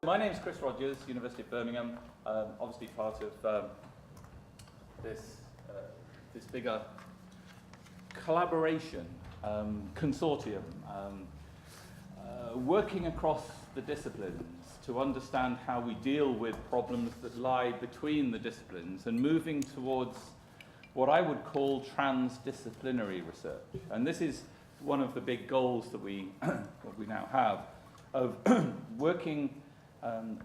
My name is Chris Rogers, University of Birmingham, obviously part of this bigger collaboration, consortium, working across the disciplines to understand how we deal with problems that lie between the disciplines and moving towards what I would call transdisciplinary research. And this is one of the big goals that we now have, of working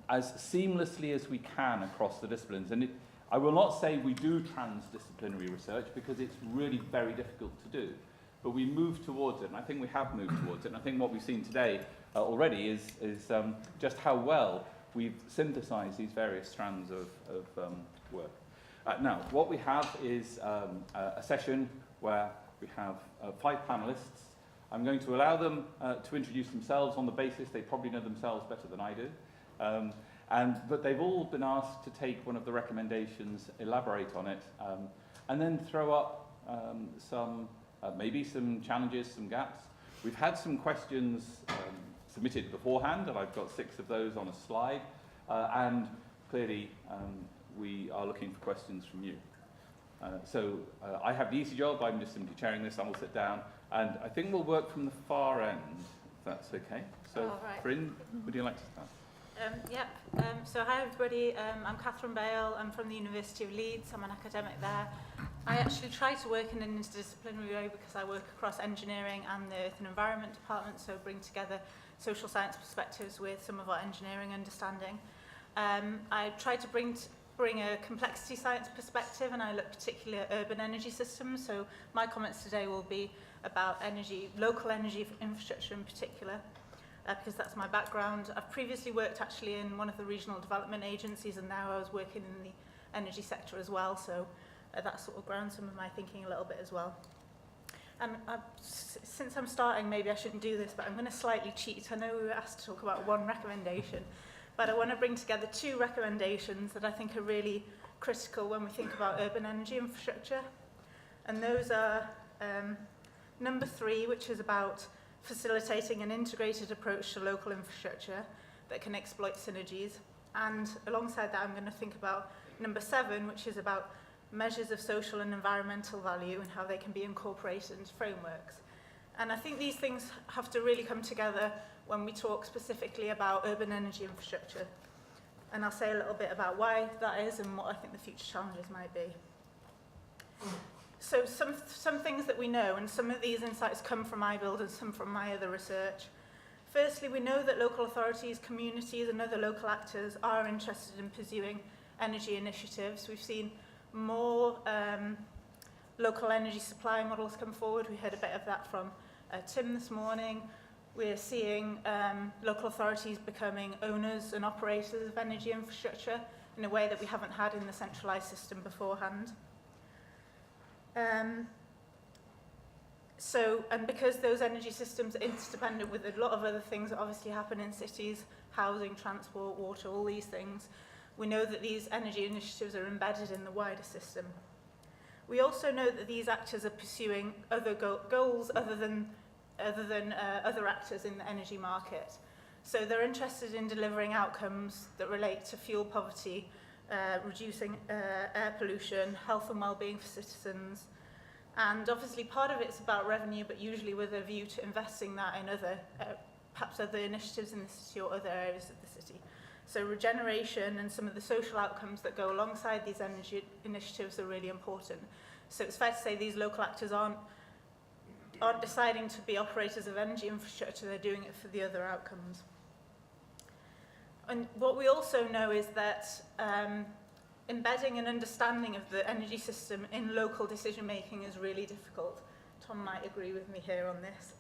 as seamlessly as we can across the disciplines. And I will not say we do transdisciplinary research because it's really very difficult to do, but we move towards it, and I think we have moved towards it. And I think what we've seen today already is just how well we've synthesized these various strands of work. Now, what we have is a session where we have 5 panelists. I'm going to allow them to introduce themselves on the basis they probably know themselves better than I do. But they've all been asked to take one of the recommendations, elaborate on it, and then throw up maybe some challenges, some gaps. We've had some questions submitted beforehand, and I've got 6 of those on a slide, and clearly we are looking for questions from you. So I have the easy job. I'm just simply chairing this. I will sit down, and I think we'll work from the far end, if that's okay. So, right. Bryn, would you like to start? So hi everybody, I'm Catherine Bale, I'm from the University of Leeds, I'm an academic there. I actually try to work in an interdisciplinary way because I work across engineering and the Earth and Environment department, so bring together social science perspectives with some of our engineering understanding. I try to bring a complexity science perspective, and I look particularly at urban energy systems, so my comments today will be about local energy infrastructure in particular. Because that's my background. I've previously worked actually in one of the regional development agencies, and now I was working in the energy sector as well, so that sort of grounds some of my thinking a little bit as well. And since I'm starting, maybe I shouldn't do this, but I'm going to slightly cheat. I know we were asked to talk about one recommendation, but I want to bring together 2 recommendations that I think are really critical when we think about urban energy infrastructure. And those are number 3, which is about facilitating an integrated approach to local infrastructure that can exploit synergies. And alongside that, I'm going to think about number 7, which is about measures of social and environmental value and how they can be incorporated into frameworks. And I think these things have to really come together when we talk specifically about urban energy infrastructure. And I'll say a little bit about why that is and what I think the future challenges might be. So some things that we know, and some of these insights come from iBUILD and some from my other research. Firstly, we know that local authorities, communities and other local actors are interested in pursuing energy initiatives. We've seen more local energy supply models come forward. We heard a bit of that from Tim this morning. We're seeing local authorities becoming owners and operators of energy infrastructure in a way that we haven't had in the centralised system beforehand. And because those energy systems are interdependent with a lot of other things that obviously happen in cities, housing, transport, water, all these things, we know that these energy initiatives are embedded in the wider system. We also know that these actors are pursuing other goals other than other actors in the energy market. So they're interested in delivering outcomes that relate to fuel poverty, reducing air pollution, health and well-being for citizens. And obviously part of it's about revenue, but usually with a view to investing that in perhaps other initiatives in the city or other areas of the city. So regeneration and some of the social outcomes that go alongside these energy initiatives are really important. So it's fair to say these local actors aren't deciding to be operators of energy infrastructure, they're doing it for the other outcomes. And what we also know is that embedding an understanding of the energy system in local decision making is really difficult. Tom might agree with me here on this.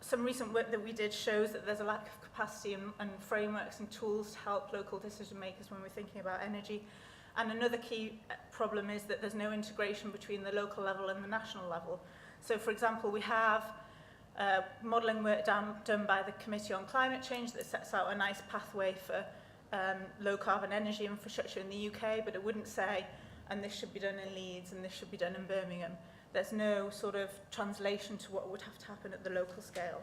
Some recent work that we did shows that there's a lack of capacity and frameworks and tools to help local decision makers when we're thinking about energy. And another key problem is that there's no integration between the local level and the national level. So for example, we have modelling work done by the Committee on Climate Change that sets out a nice pathway for low carbon energy infrastructure in the UK, but it wouldn't say, and this should be done in Leeds and this should be done in Birmingham. There's no sort of translation to what would have to happen at the local scale.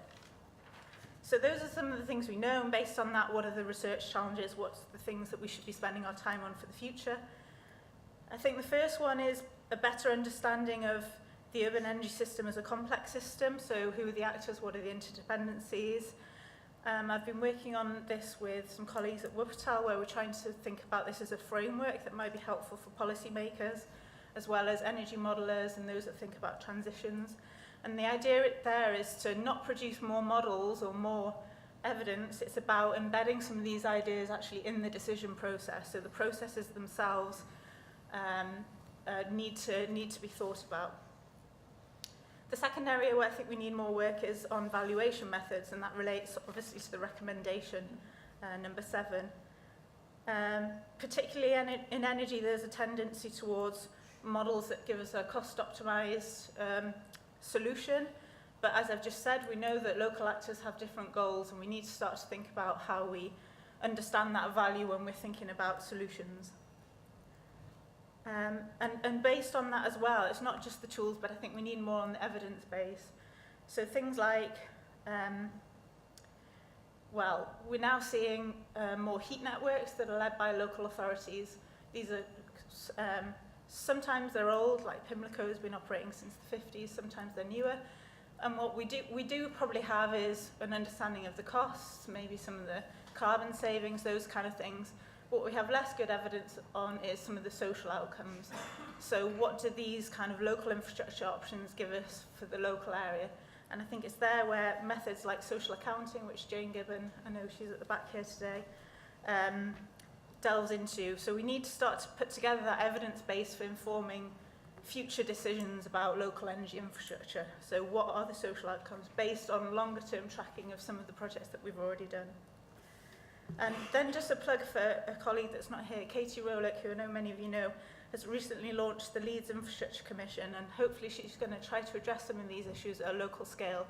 So those are some of the things we know, and based on that, what are the research challenges? What's the things that we should be spending our time on for the future? I think the first one is a better understanding of the urban energy system as a complex system. So who are the actors? What are the interdependencies? I've been working on this with some colleagues at Wuppertal, where we're trying to think about this as a framework that might be helpful for policymakers, as well as energy modelers and those that think about transitions. And the idea there is to not produce more models or more evidence. It's about embedding some of these ideas actually in the decision process. So the processes themselves need to be thought about. The second area where I think we need more work is on valuation methods, and that relates obviously to the recommendation number 7. Particularly in energy, there's a tendency towards models that give us a cost-optimized solution. But as I've just said, we know that local actors have different goals, and we need to start to think about how we understand that value when we're thinking about solutions. And based on that as well, it's not just the tools, but I think we need more on the evidence base. So things like, well, we're now seeing more heat networks that are led by local authorities. These are, sometimes they're old, like Pimlico has been operating since the 50s, sometimes they're newer. And what we do probably have is an understanding of the costs, maybe some of the carbon savings, those kind of things. What we have less good evidence on is some of the social outcomes. So what do these kind of local infrastructure options give us for the local area? And I think it's there where methods like social accounting, which Jane Gibbon, I know she's at the back here today, delves into. So we need to start to put together that evidence base for informing future decisions about local energy infrastructure. So what are the social outcomes based on longer term tracking of some of the projects that we've already done? And then just a plug for a colleague that's not here, Katie Rowlick, who I know many of you know, has recently launched the Leeds Infrastructure Commission, and hopefully she's going to try to address some of these issues at a local scale.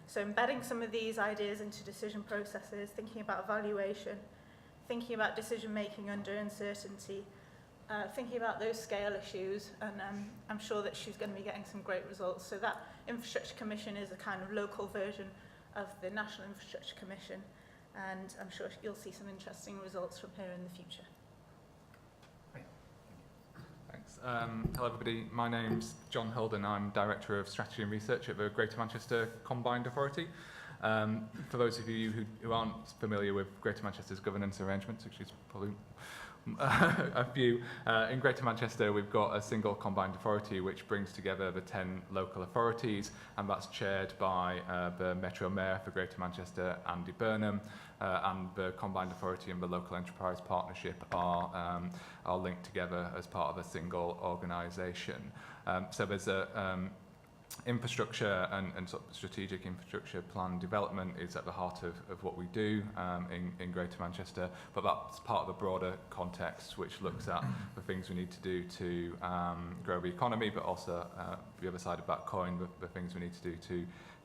So embedding some of these ideas into decision processes, thinking about valuation, thinking about decision making under uncertainty, thinking about those scale issues, and I'm sure that she's going to be getting some great results. So that Infrastructure Commission is a kind of local version of the National Infrastructure Commission, and I'm sure you'll see some interesting results from here in the future. Thanks. Hello everybody, my name's John Holden. I'm Director of Strategy and Research at the Greater Manchester Combined Authority. For those of you who aren't familiar with Greater Manchester's governance arrangements, which is probably a few, in Greater Manchester we've got a single combined authority which brings together the 10 local authorities, and that's chaired by the Metro Mair for Greater Manchester, Andy Burnham, and the combined authority and the local enterprise partnership are linked together as part of a single organisation. So there's a infrastructure and sort of strategic infrastructure plan development is at the heart of what we do in Greater Manchester, but that's part of the broader context which looks at the things we need to do to grow the economy, but also the other side of that coin, the things we need to do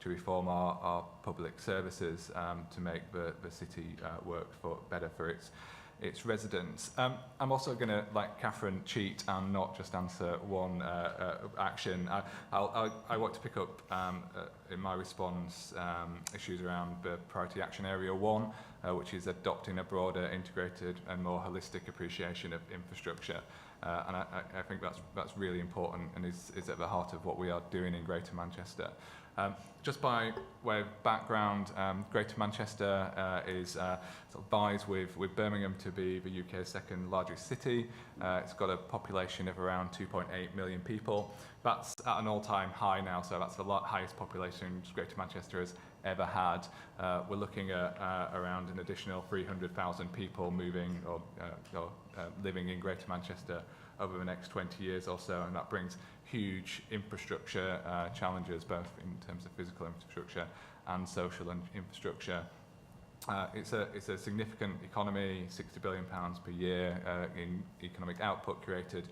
to reform our public services to make the city work better for its residents. I'm also going to, like Catherine, cheat and not just answer one action. I want to pick up in my response issues around the Priority Action Area 1, which is adopting a broader, integrated and more holistic appreciation of infrastructure. And I think that's really important and is at the heart of what we are doing in Greater Manchester. Just by way of background, Greater Manchester sort of vies with Birmingham to be the UK's second largest city. It's got a population of around 2.8 million people. That's at an all-time high now, so that's the highest population Greater Manchester has ever had. We're looking at around an additional 300,000 people moving or living in Greater Manchester over the next 20 years or so, and that brings huge infrastructure challenges, both in terms of physical infrastructure and social infrastructure. It's a significant economy, £60 billion per year in economic output created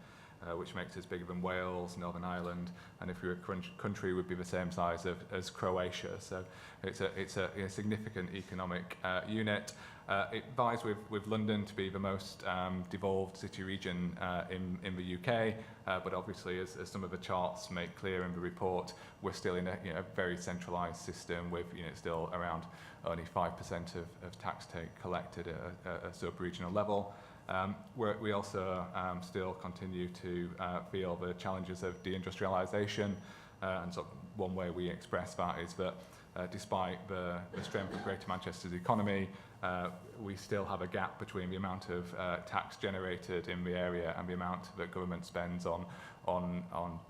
which makes us bigger than Wales, Northern Ireland, and if we were a country, would be the same size as Croatia. So it's a significant economic unit. It vies with London to be the most devolved city region in the UK, but obviously, as some of the charts make clear in the report, we're still in a very centralised system with still around only 5% of tax take collected at a sub-regional level. We also still continue to feel the challenges of deindustrialisation, and so one way we express that is that despite the strength of Greater Manchester's economy, we still have a gap between the amount of tax generated in the area and the amount that government spends on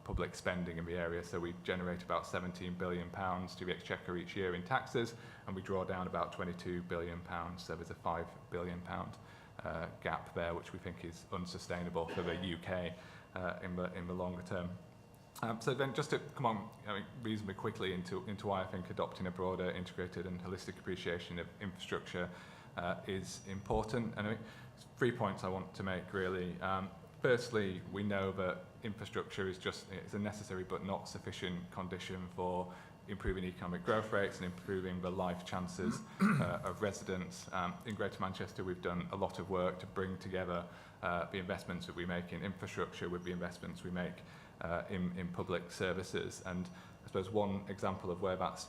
public spending in the area. So we generate about £17 billion to the Exchequer each year in taxes, and we draw down about £22 billion. So there's a £5 billion gap there, which we think is unsustainable for the UK in the longer term. So then just to come on reasonably quickly into why I think adopting a broader, integrated and holistic appreciation of infrastructure is important. And 3 points I want to make really. Firstly, we know that infrastructure is it's a necessary but not sufficient condition for improving economic growth rates and improving the life chances of residents. In Greater Manchester, we've done a lot of work to bring together the investments that we make in infrastructure with the investments we make in public services. And I suppose one example of where that's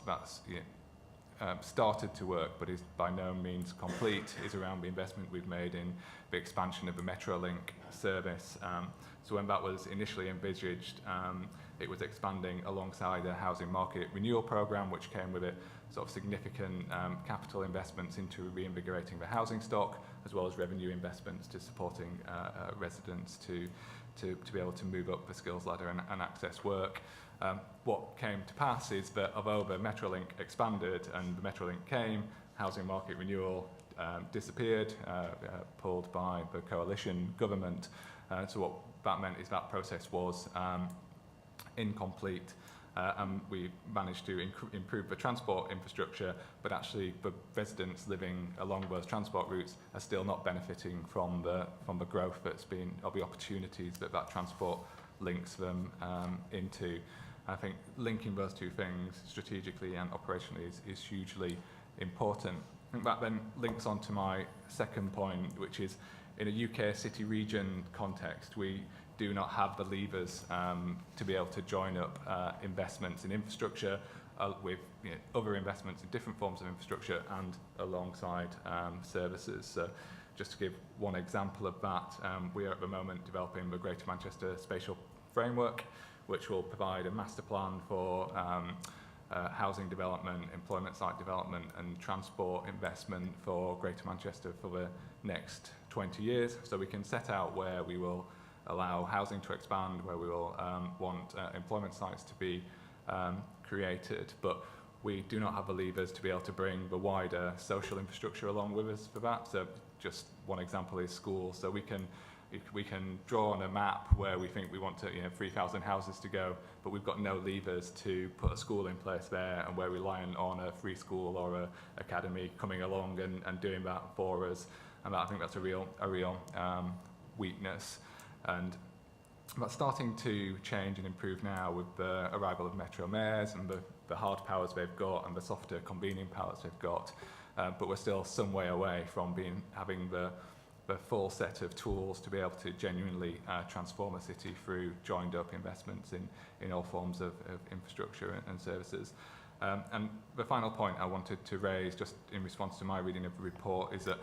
started to work but is by no means complete is around the investment we've made in the expansion of the Metrolink service. So when that was initially envisaged, it was expanding alongside a housing market renewal programme, which came with it sort of significant capital investments into reinvigorating the housing stock, as well as revenue investments to supporting residents to be able to move up the skills ladder and access work. What came to pass is that although the Metrolink expanded and the Metrolink came, housing market renewal disappeared, pulled by the coalition government. So what that meant is that process was incomplete, and we managed to improve the transport infrastructure, but actually the residents living along those transport routes are still not benefiting from the growth that's been, or the opportunities that transport links them into. I think linking those two things strategically and operationally is hugely important. I think that then links on to my second point, which is in a UK city region context, we do not have the levers to be able to join up investments in infrastructure with other investments in different forms of infrastructure and alongside services. So just to give one example of that, we are at the moment developing the Greater Manchester Spatial Framework, which will provide a master plan for housing development, employment site development and transport investment for Greater Manchester for the next 20 years. So we can set out where we will allow housing to expand, where we will want employment sites to be created, but we do not have the levers to be able to bring the wider social infrastructure along with us for that. So just one example is schools. So we can draw on a map where we think we want to 3,000 houses to go, but we've got no levers to put a school in place there, and we're relying on a free school or a academy coming along and doing that for us. And I think that's a real weakness. And that's starting to change and improve now with the arrival of Metro Mayors and the hard powers they've got and the softer convening powers they've got. But we're still some way away from having the full set of tools to be able to genuinely transform a city through joined up investments in all forms of infrastructure and services. And the final point I wanted to raise, just in response to my reading of the report, is that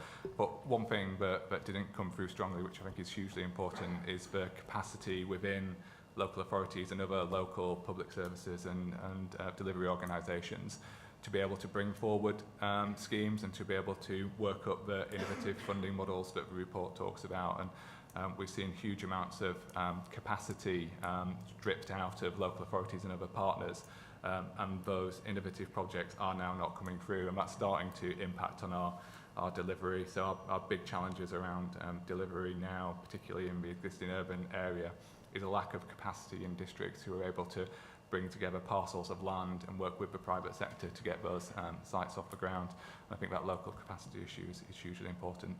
one thing that didn't come through strongly, which I think is hugely important, is the capacity within local authorities and other local public services and delivery organisations to be able to bring forward schemes and to be able to work up the innovative funding models that the report talks about. And we've seen huge amounts of capacity dripped out of local authorities and other partners. And those innovative projects are now not coming through, and that's starting to impact on our delivery. So our big challenges around delivery now, particularly in the existing urban area, is a lack of capacity in districts who are able to bring together parcels of land and work with the private sector to get those sites off the ground. And I think that local capacity issue is hugely important.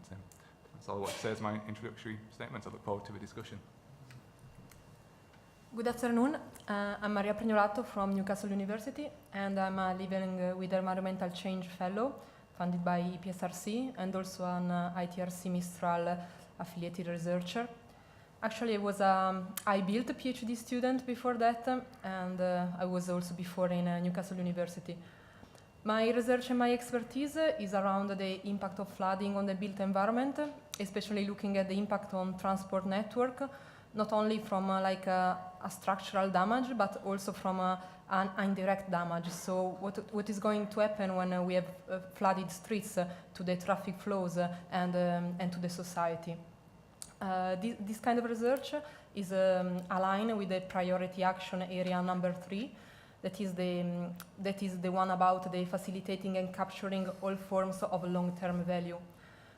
That's all I want to say as my introductory statements. I look forward to the discussion. Good afternoon. I'm Maria Pregnolato from Newcastle University, and I'm a Living with Environmental Change Fellow funded by EPSRC and also an ITRC Mistral affiliated researcher. Actually, I was an iBUILD PhD student before that, and I was also before in Newcastle University. My research and my expertise is around the impact of flooding on the built environment, especially looking at the impact on transport network, not only from a structural damage, but also from an indirect damage. So what is going to happen when we have flooded streets to the traffic flows and to the society. This kind of research is aligned with the priority action area number 3, that is the one about the facilitating and capturing all forms of long-term value.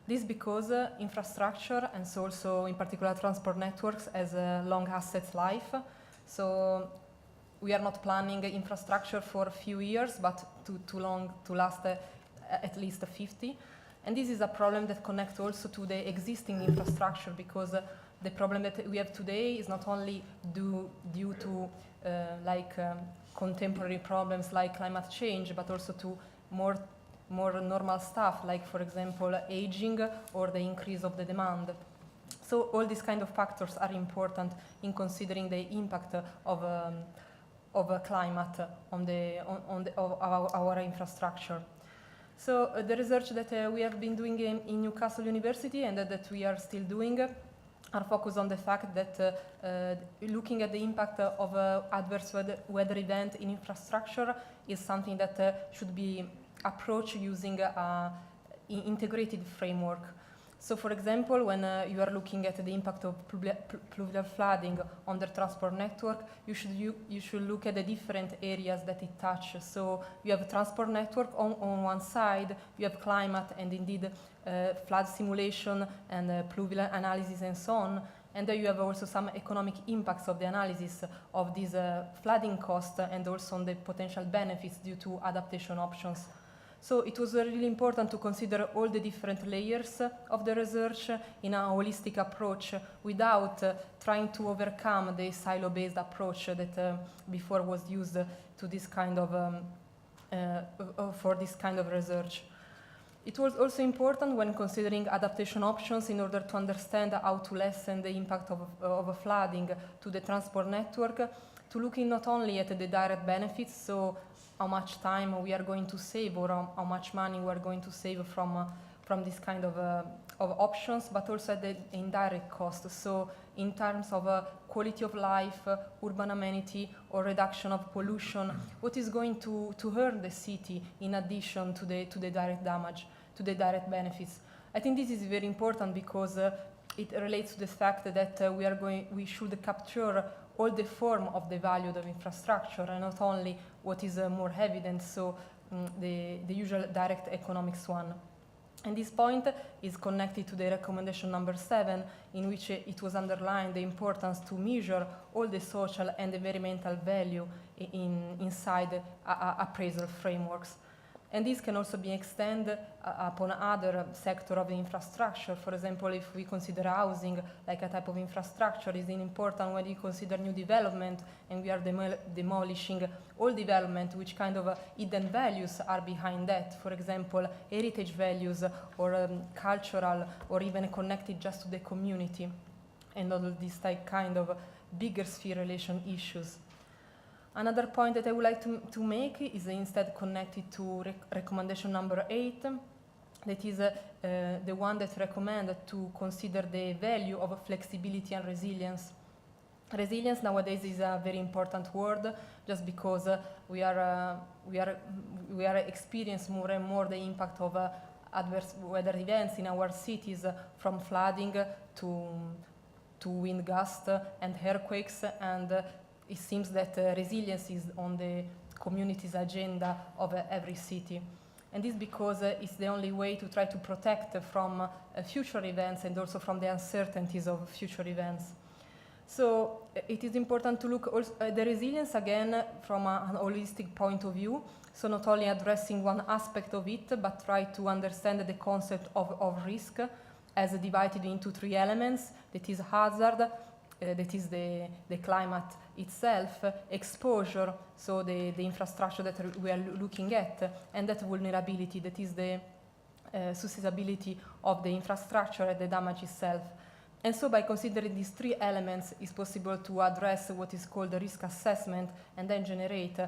This because infrastructure, and so also in particular transport networks, has a long assets life. So we are not planning infrastructure for a few years, but to last at least 50. And this is a problem that connects also to the existing infrastructure, because the problem that we have today is not only due to contemporary problems like climate change, but also to more normal stuff, like, for example, aging or the increase of the demand. So all these kind of factors are important in considering the impact of climate on our infrastructure. So the research that we have been doing in Newcastle University and that we are still doing are focused on the fact that looking at the impact of adverse weather event in infrastructure is something that should be approached using an integrated framework. So, for example, when you are looking at the impact of pluvial flooding on the transport network, you should look at the different areas that it touches. So you have transport network on one side, you have climate and indeed flood simulation and pluvial analysis and so on. And then you have also some economic impacts of the analysis of these flooding costs and also on the potential benefits due to adaptation options. So it was really important to consider all the different layers of the research in a holistic approach without trying to overcome the silo-based approach that before was used to this kind of for this kind of research. It was also important when considering adaptation options in order to understand how to lessen the impact of flooding to the transport network, to look not only at the direct benefits, so how much time we are going to save or how much money we are going to save from this kind of options, but also at the indirect cost. So in terms of quality of life, urban amenity, or reduction of pollution, what is going to hurt the city in addition to the direct damage, to the direct benefits. I think this is very important because it relates to the fact that we should capture all the form of the value of infrastructure and not only what is more evident, so the usual direct economics one. And this point is connected to the recommendation number 7, in which it was underlined the importance to measure all the social and environmental value inside appraisal frameworks. And this can also be extended upon other sector of the infrastructure. For example, if we consider housing like a type of infrastructure, is important when you consider new development and we are demolishing all development, which kind of hidden values are behind that. For example, heritage values or cultural or even connected just to the community and all these kind of bigger sphere relation issues. Another point that I would like to make is instead connected to recommendation number 8, that is the one that recommends to consider the value of flexibility and resilience. Resilience nowadays is a very important word, just because we are experiencing more and more the impact of adverse weather events in our cities, from flooding to wind gusts and earthquakes, and it seems that resilience is on the community's agenda of every city. And this because it's the only way to try to protect from future events and also from the uncertainties of future events. So it is important to look also at the resilience again from an holistic point of view. So not only addressing one aspect of it, but try to understand the concept of risk as divided into 3 elements, that is hazard, that is the climate itself, exposure, so the infrastructure that we are looking at, and that vulnerability, that is the susceptibility of the infrastructure and the damage itself. And so by considering these three elements, it's possible to address what is called the risk assessment and then generate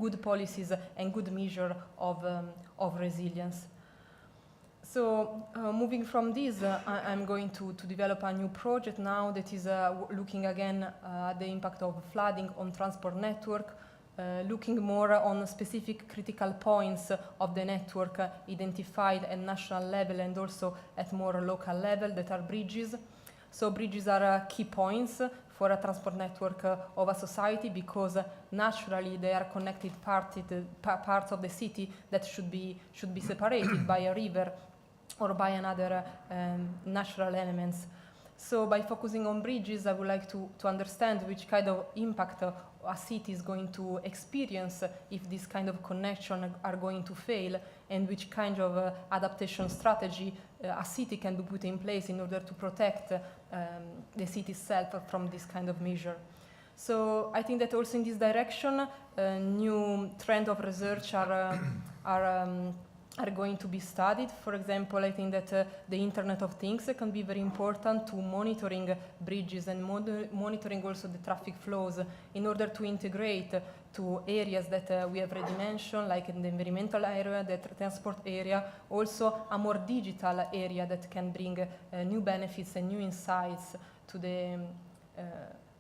good policies and good measure of resilience. So moving from this, I'm going to develop a new project now that is looking again at the impact of flooding on transport network, looking more on specific critical points of the network identified at national level and also at more local level that are bridges. So bridges are key points for a transport network of a society because naturally they are connected parts of the city that should be separated by a river or by another natural elements. So by focusing on bridges, I would like to understand which kind of impact a city is going to experience if this kind of connection are going to fail, and which kind of adaptation strategy a city can be put in place in order to protect the city itself from this kind of measure. So I think that also in this direction, new trend of research are going to be studied. For example, I think that the Internet of Things can be very important to monitoring bridges and monitoring also the traffic flows in order to integrate to areas that we have already mentioned, like in the environmental area, the transport area, also a more digital area that can bring new benefits and new insights to the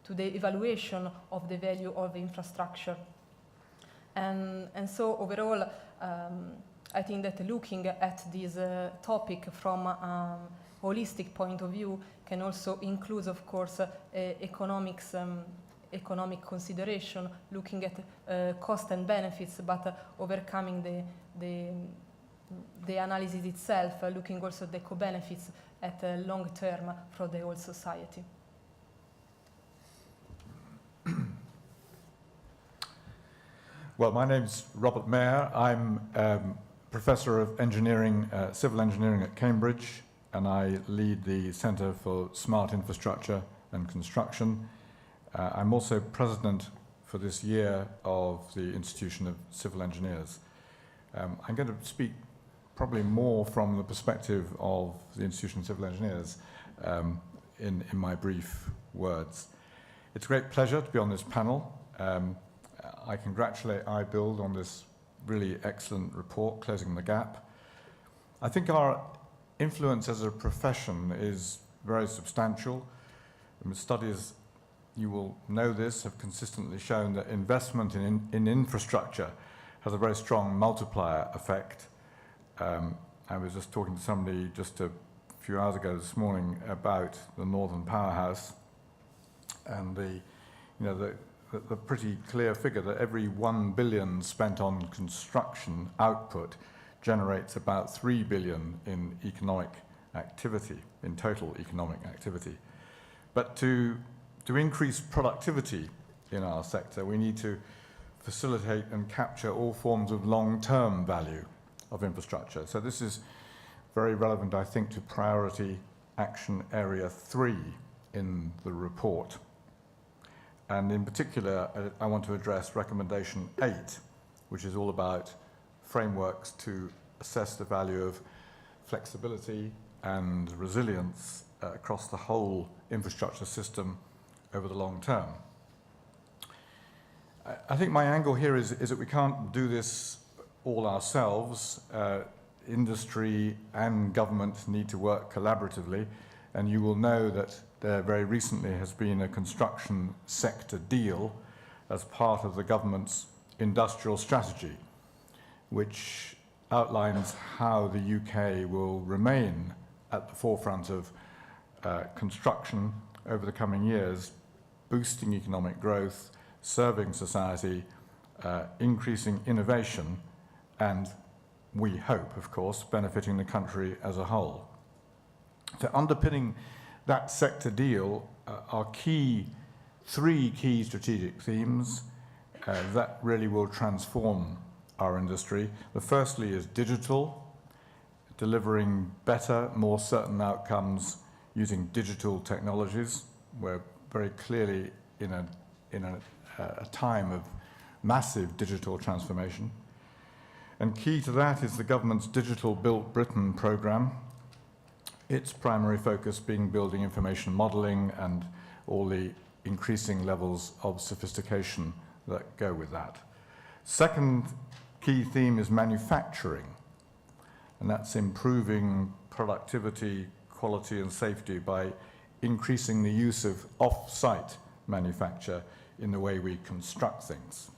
evaluation of the value of the infrastructure. And so overall, I think that looking at this topic from a holistic point of view can also include, of course, economic consideration, looking at cost and benefits, but overcoming the analysis itself, looking also at the co-benefits at long term for the whole society. Well, my name's Robert Mair. I'm Professor of Engineering, Civil Engineering at Cambridge, and I lead the Centre for Smart Infrastructure and Construction. I'm also President for this year of the Institution of Civil Engineers. I'm going to speak probably more from the perspective of the Institution of Civil Engineers in my brief words. It's a great pleasure to be on this panel. I congratulate iBUILD on this really excellent report, Closing the Gap. I think our influence as a profession is very substantial. Studies, you will know this, have consistently shown that investment in infrastructure has a very strong multiplier effect. I was just talking to somebody just a few hours ago this morning about the Northern Powerhouse and the pretty clear figure that every 1 billion spent on construction output generates about 3 billion in economic activity, in total economic activity. But to increase productivity in our sector, we need to facilitate and capture all forms of long-term value of infrastructure. So this is very relevant, I think, to priority action area 3 in the report. And in particular, I want to address recommendation 8, which is all about frameworks to assess the value of flexibility and resilience across the whole infrastructure system over the long term. I think my angle here is that we can't do this all ourselves. Industry and government need to work collaboratively, and you will know that there very recently has been a construction sector deal as part of the government's industrial strategy, which outlines how the UK will remain at the forefront of construction over the coming years, boosting economic growth, serving society, increasing innovation, and we hope, of course, benefiting the country as a whole. So underpinning that sector deal are three key strategic themes that really will transform our industry. The firstly is digital, delivering better, more certain outcomes using digital technologies We're very clearly in a time of massive digital transformation. And key to that is the government's Digital Built Britain programme, its primary focus being building information modelling and all the increasing levels of sophistication that go with that. Second key theme is manufacturing, and that's improving productivity, quality and safety by increasing the use of off-site manufacture in the way we construct things.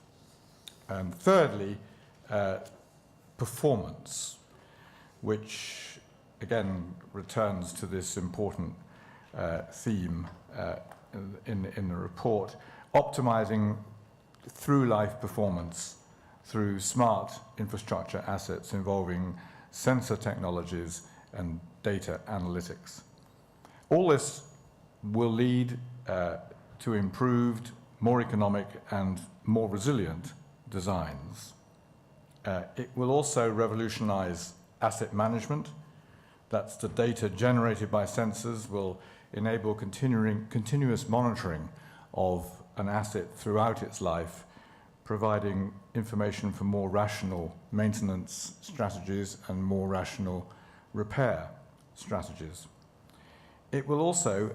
And thirdly, performance, which again returns to this important theme in the report, optimizing through-life performance through smart infrastructure assets involving sensor technologies and data analytics. All this will lead to improved, more economic and more resilient designs. It will also revolutionize asset management. That's the data generated by sensors will enable continuous monitoring of an asset throughout its life, providing information for more rational maintenance strategies and more rational repair strategies. It will also,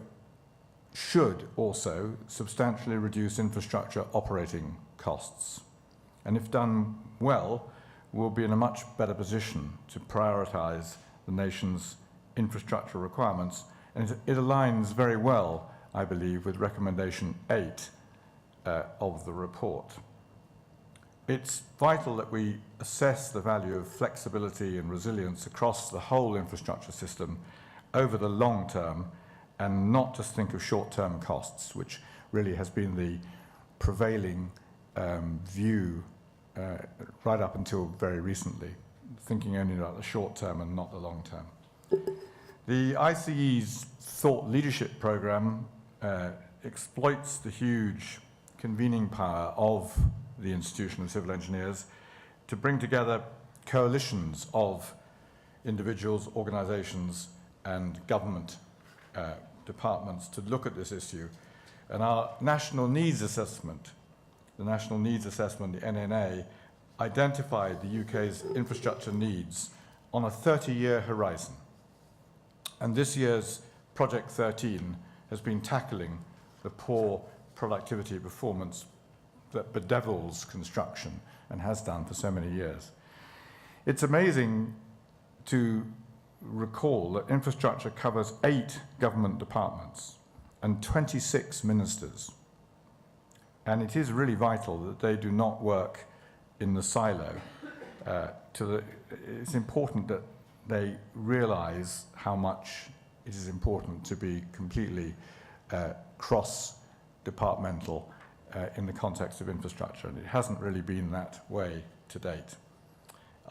should also, substantially reduce infrastructure operating costs. And if done well, we'll be in a much better position to prioritize the nation's infrastructure requirements. And it aligns very well, I believe, with recommendation 8 of the report. It's vital that we assess the value of flexibility and resilience across the whole infrastructure system over the long term and not just think of short-term costs, which really has been the prevailing view right up until very recently, thinking only about the short term and not the long term. The ICE's Thought Leadership Programme exploits the huge convening power of the Institution of Civil Engineers to bring together coalitions of individuals, organisations and government departments to look at this issue. And our National Needs Assessment, the National Needs Assessment, the NNA, identified the UK's infrastructure needs on a 30-year horizon. And this year's Project 13 has been tackling the poor productivity performance that bedevils construction and has done for so many years. It's amazing to recall that infrastructure covers 8 government departments and 26 ministers. And it is really vital that they do not work in the silo. It's important that they realise how much it is important to be completely cross-departmental in the context of infrastructure, and it hasn't really been that way to date.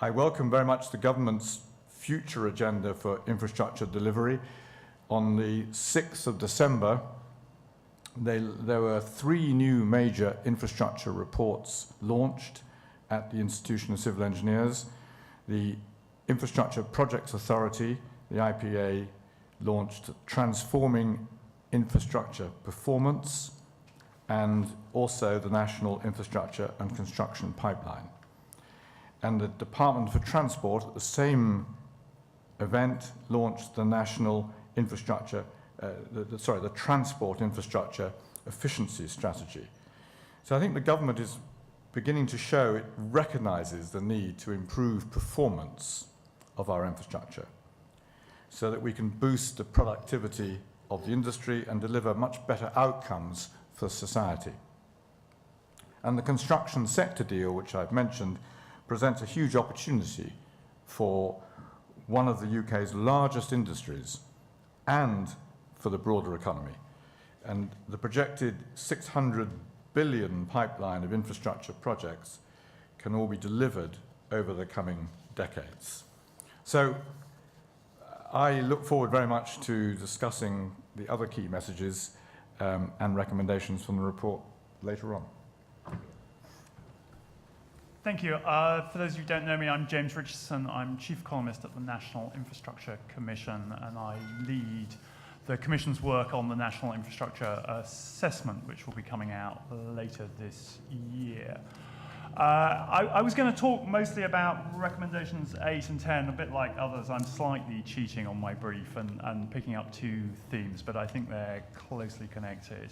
I welcome very much the government's future agenda for infrastructure delivery. On the 6th of December, there were 3 new major infrastructure reports launched at the Institution of Civil Engineers. The Infrastructure Projects Authority, the IPA, launched Transforming Infrastructure Performance, and also the National Infrastructure and Construction Pipeline. And the Department for Transport, at the same event, launched the National Infrastructure, the Transport Infrastructure Efficiency Strategy. So I think the government is beginning to show it recognises the need to improve performance of our infrastructure so that we can boost the productivity of the industry and deliver much better outcomes for society. And the construction sector deal, which I've mentioned, presents a huge opportunity for one of the UK's largest industries and for the broader economy. And the projected 600 billion pipeline of infrastructure projects can all be delivered over the coming decades. So I look forward very much to discussing the other key messages and recommendations from the report later on. Thank you. For those of you who don't know me, I'm James Richardson. I'm Chief Economist at the National Infrastructure Commission, and I lead the Commission's work on the National Infrastructure Assessment, which will be coming out later this year. I was going to talk mostly about recommendations 8 and 10, a bit like others. I'm slightly cheating on my brief and picking up 2 themes, but I think they're closely connected.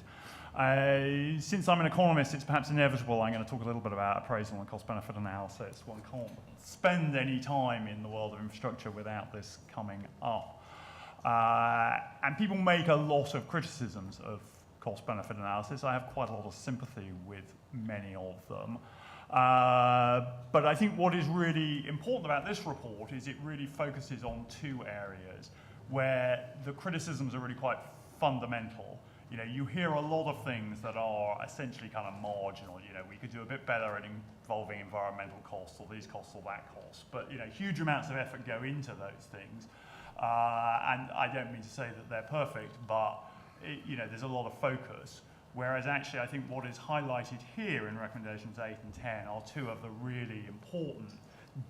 Since I'm an economist, it's perhaps inevitable I'm going to talk a little bit about appraisal and cost-benefit analysis. One can't spend any time in the world of infrastructure without this coming up. And people make a lot of criticisms of cost-benefit analysis. I have quite a lot of sympathy with many of them. But I think what is really important about this report is it really focuses on 2 areas where the criticisms are really quite fundamental. You know, you hear a lot of things that are essentially kind of marginal. You know, we could do a bit better at involving environmental costs or these costs or that cost. But, you know, huge amounts of effort go into those things. And I don't mean to say that they're perfect, but, you know, there's a lot of focus. Whereas actually I think what is highlighted here in recommendations 8 and 10 are 2 of the really important,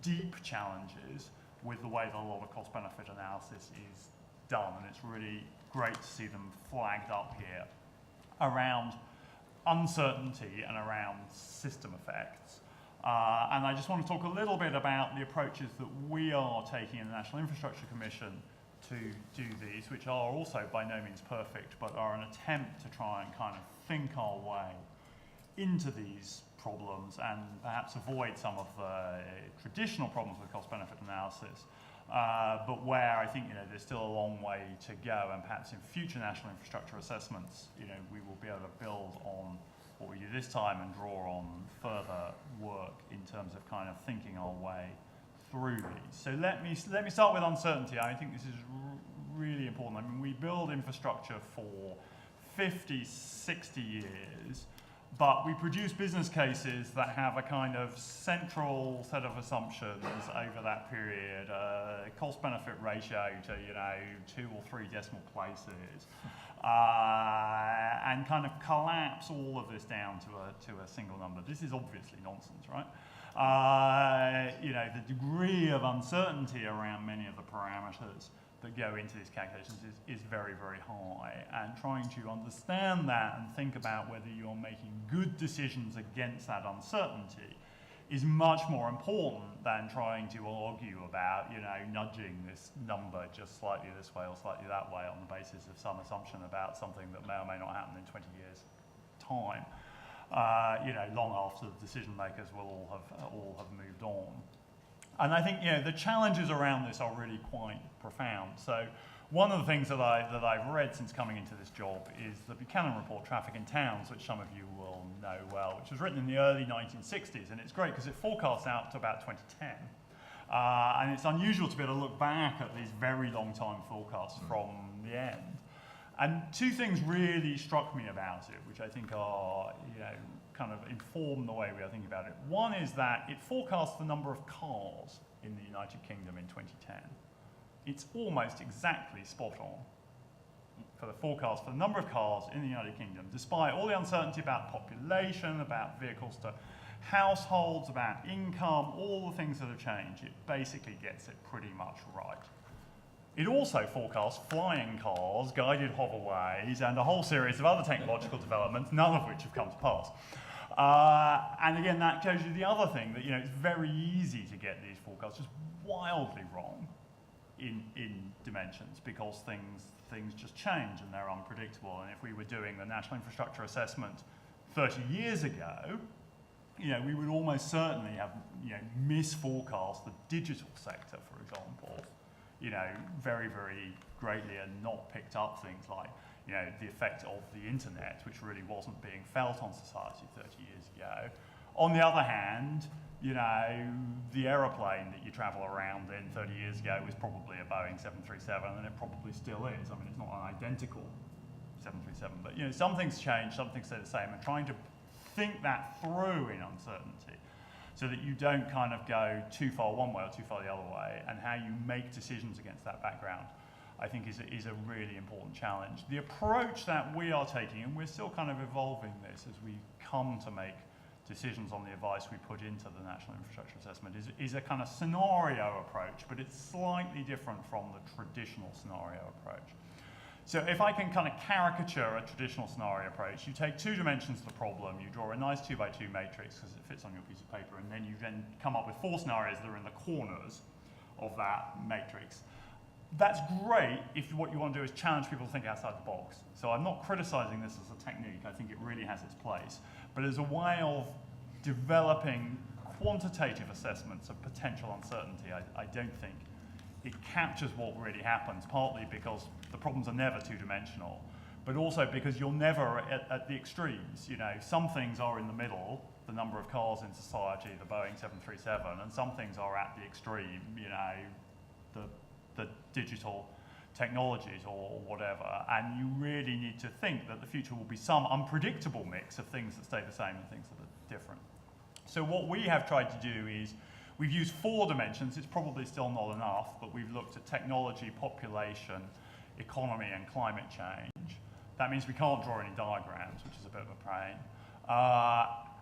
deep challenges with the way that a lot of cost-benefit analysis is done. And it's really great to see them flagged up here around uncertainty and around system effects. And I just want to talk a little bit about the approaches that we are taking in the National Infrastructure Commission to do these, which are also by no means perfect, but are an attempt to try and kind of think our way into these problems and perhaps avoid some of the traditional problems with cost-benefit analysis, but where I think, you know, there's still a long way to go, and perhaps in future national infrastructure assessments, you know, we will be able to build on what we do this time and draw on further work in terms of kind of thinking our way through these. So let me start with uncertainty. I think this is really important. I mean, we build infrastructure for 50, 60 years, but we produce business cases that have a kind of central set of assumptions over that period, cost-benefit ratio to, you know, 2 or 3 decimal places, and kind of collapse all of this down to a single number. This is obviously nonsense, right? You know, the degree of uncertainty around many of the parameters that go into these calculations is very, very high, and trying to understand that and think about whether you're making good decisions against that uncertainty is much more important than trying to argue about, you know, nudging this number just slightly this way or slightly that way on the basis of some assumption about something that may or may not happen in 20 years' time. You know, long after the decision makers will all have moved on. And I think, you know, the challenges around this are really quite profound. So one of the things that I've read since coming into this job is the Buchanan report, Traffic in Towns, which some of you will know well, which was written in the early 1960s. And it's great because it forecasts out to about 2010. And it's unusual to be able to look back at these very long time forecasts from the end. And 2 things really struck me about it, which I think are, you know, kind of inform the way we are thinking about it. One is that it forecasts the number of cars in the United Kingdom in 2010. It's almost exactly spot on for the forecast for the number of cars in the United Kingdom, despite all the uncertainty about population, about vehicles to households, about income, all the things that have changed. It basically gets it pretty much right. It also forecasts flying cars, guided hoverways, and a whole series of other technological developments, none of which have come to pass. And again, that shows you the other thing, that, you know, it's very easy to get these forecasts just wildly wrong in dimensions, because things just change and they're unpredictable. And if we were doing the National Infrastructure Assessment 30 years ago, you know, we would almost certainly have, you know, misforecast the digital sector, for example, you know, very, very greatly, and not picked up things like, you know, the effect of the internet, which really wasn't being felt on society 30 years ago. On the other hand, you know, the aeroplane that you travel around in 30 years ago was probably a Boeing 737, and it probably still is. I mean, it's not an identical 737, but, you know, some things change, some things stay the same, and trying to think that through in uncertainty, so that you don't kind of go too far one way or too far the other way, and how you make decisions against that background, I think is a really important challenge. The approach that we are taking, and we're still kind of evolving this as we come to make decisions on the advice we put into the National Infrastructure Assessment, is a kind of scenario approach, but it's slightly different from the traditional scenario approach. So if I can kind of caricature a traditional scenario approach, you take 2 dimensions of the problem, you draw a nice 2x2 matrix because it fits on your piece of paper, and then you then come up with 4 scenarios that are in the corners of that matrix. That's great if what you want to do is challenge people to think outside the box. So I'm not criticizing this as a technique, I think it really has its place. But as a way of developing quantitative assessments of potential uncertainty, I don't think it captures what really happens, partly because the problems are never 2-dimensional, but also because you're never at the extremes. You know, some things are in the middle, the number of cars in society, the Boeing 737, and some things are at the extreme, you know, the digital technologies or whatever, and you really need to think that the future will be some unpredictable mix of things that stay the same and things that are different. So what we have tried to do is we've used 4 dimensions. It's probably still not enough, but we've looked at technology, population, economy, and climate change. That means we can't draw any diagrams, which is a bit of a pain.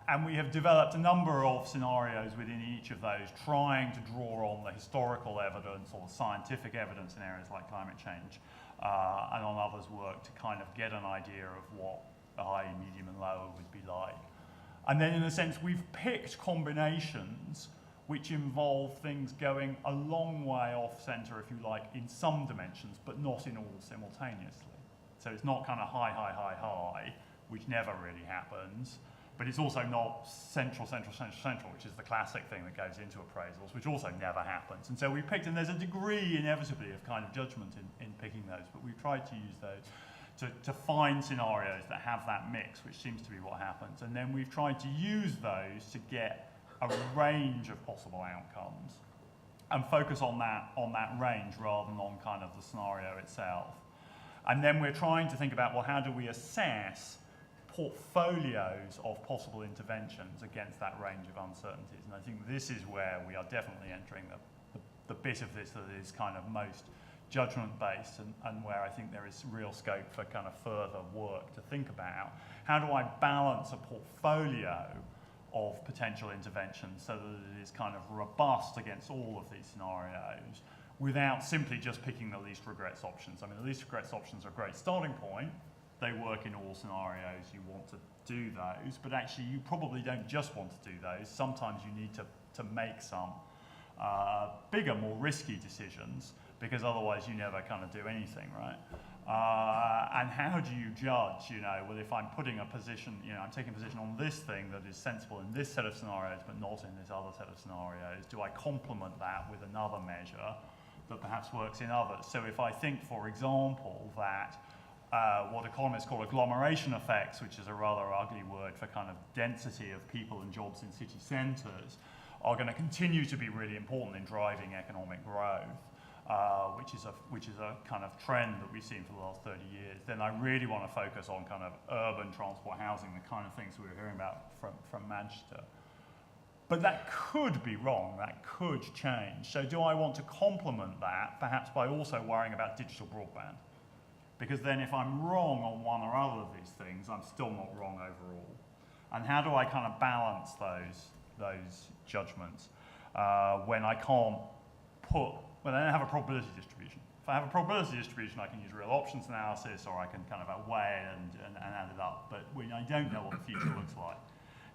And we have developed a number of scenarios within each of those, trying to draw on the historical evidence or the scientific evidence in areas like climate change, and on others' work to kind of get an idea of what the high, medium, and lower would be like. And then, in a sense, we've picked combinations which involve things going a long way off-center, if you like, in some dimensions, but not in all simultaneously. So it's not kind of high, high, high, high, which never really happens, but it's also not central, central, central, central, which is the classic thing that goes into appraisals, which also never happens. And so we picked, and there's a degree, inevitably, of kind of judgment in picking those, but we've tried to use those to find scenarios that have that mix, which seems to be what happens. And then we've tried to use those to get a range of possible outcomes and focus on that range rather than on kind of the scenario itself. And then we're trying to think about, well, how do we assess portfolios of possible interventions against that range of uncertainties? And I think this is where we are definitely entering the bit of this that is kind of most judgment-based and where I think there is real scope for kind of further work to think about. How do I balance a portfolio of potential interventions so that it is kind of robust against all of these scenarios without simply just picking the least regrets options? I mean, the least regrets options are a great starting point. They work in all scenarios. You want to do those, but actually you probably don't just want to do those. Sometimes you need to make some bigger, more risky decisions, because otherwise you never kind of do anything, right? And how do you judge, you know, well, if I'm putting a position, you know, I'm taking a position on this thing that is sensible in this set of scenarios, but not in this other set of scenarios, do I complement that with another measure that perhaps works in others? So if I think, for example, that what economists call agglomeration effects, which is a rather ugly word for kind of density of people and jobs in city centres, are going to continue to be really important in driving economic growth, which is a kind of trend that we've seen for the last 30 years, then I really want to focus on kind of urban transport, housing, the kind of things we were hearing about from Manchester. But that could be wrong, that could change. So do I want to complement that, perhaps by also worrying about digital broadband? Because then if I'm wrong on one or other of these things, I'm still not wrong overall. And how do I kind of balance those judgments when I can't when I don't have a probability distribution? If I have a probability distribution, I can use real options analysis, or I can kind of weigh and add it up. But when I don't know what the future looks like,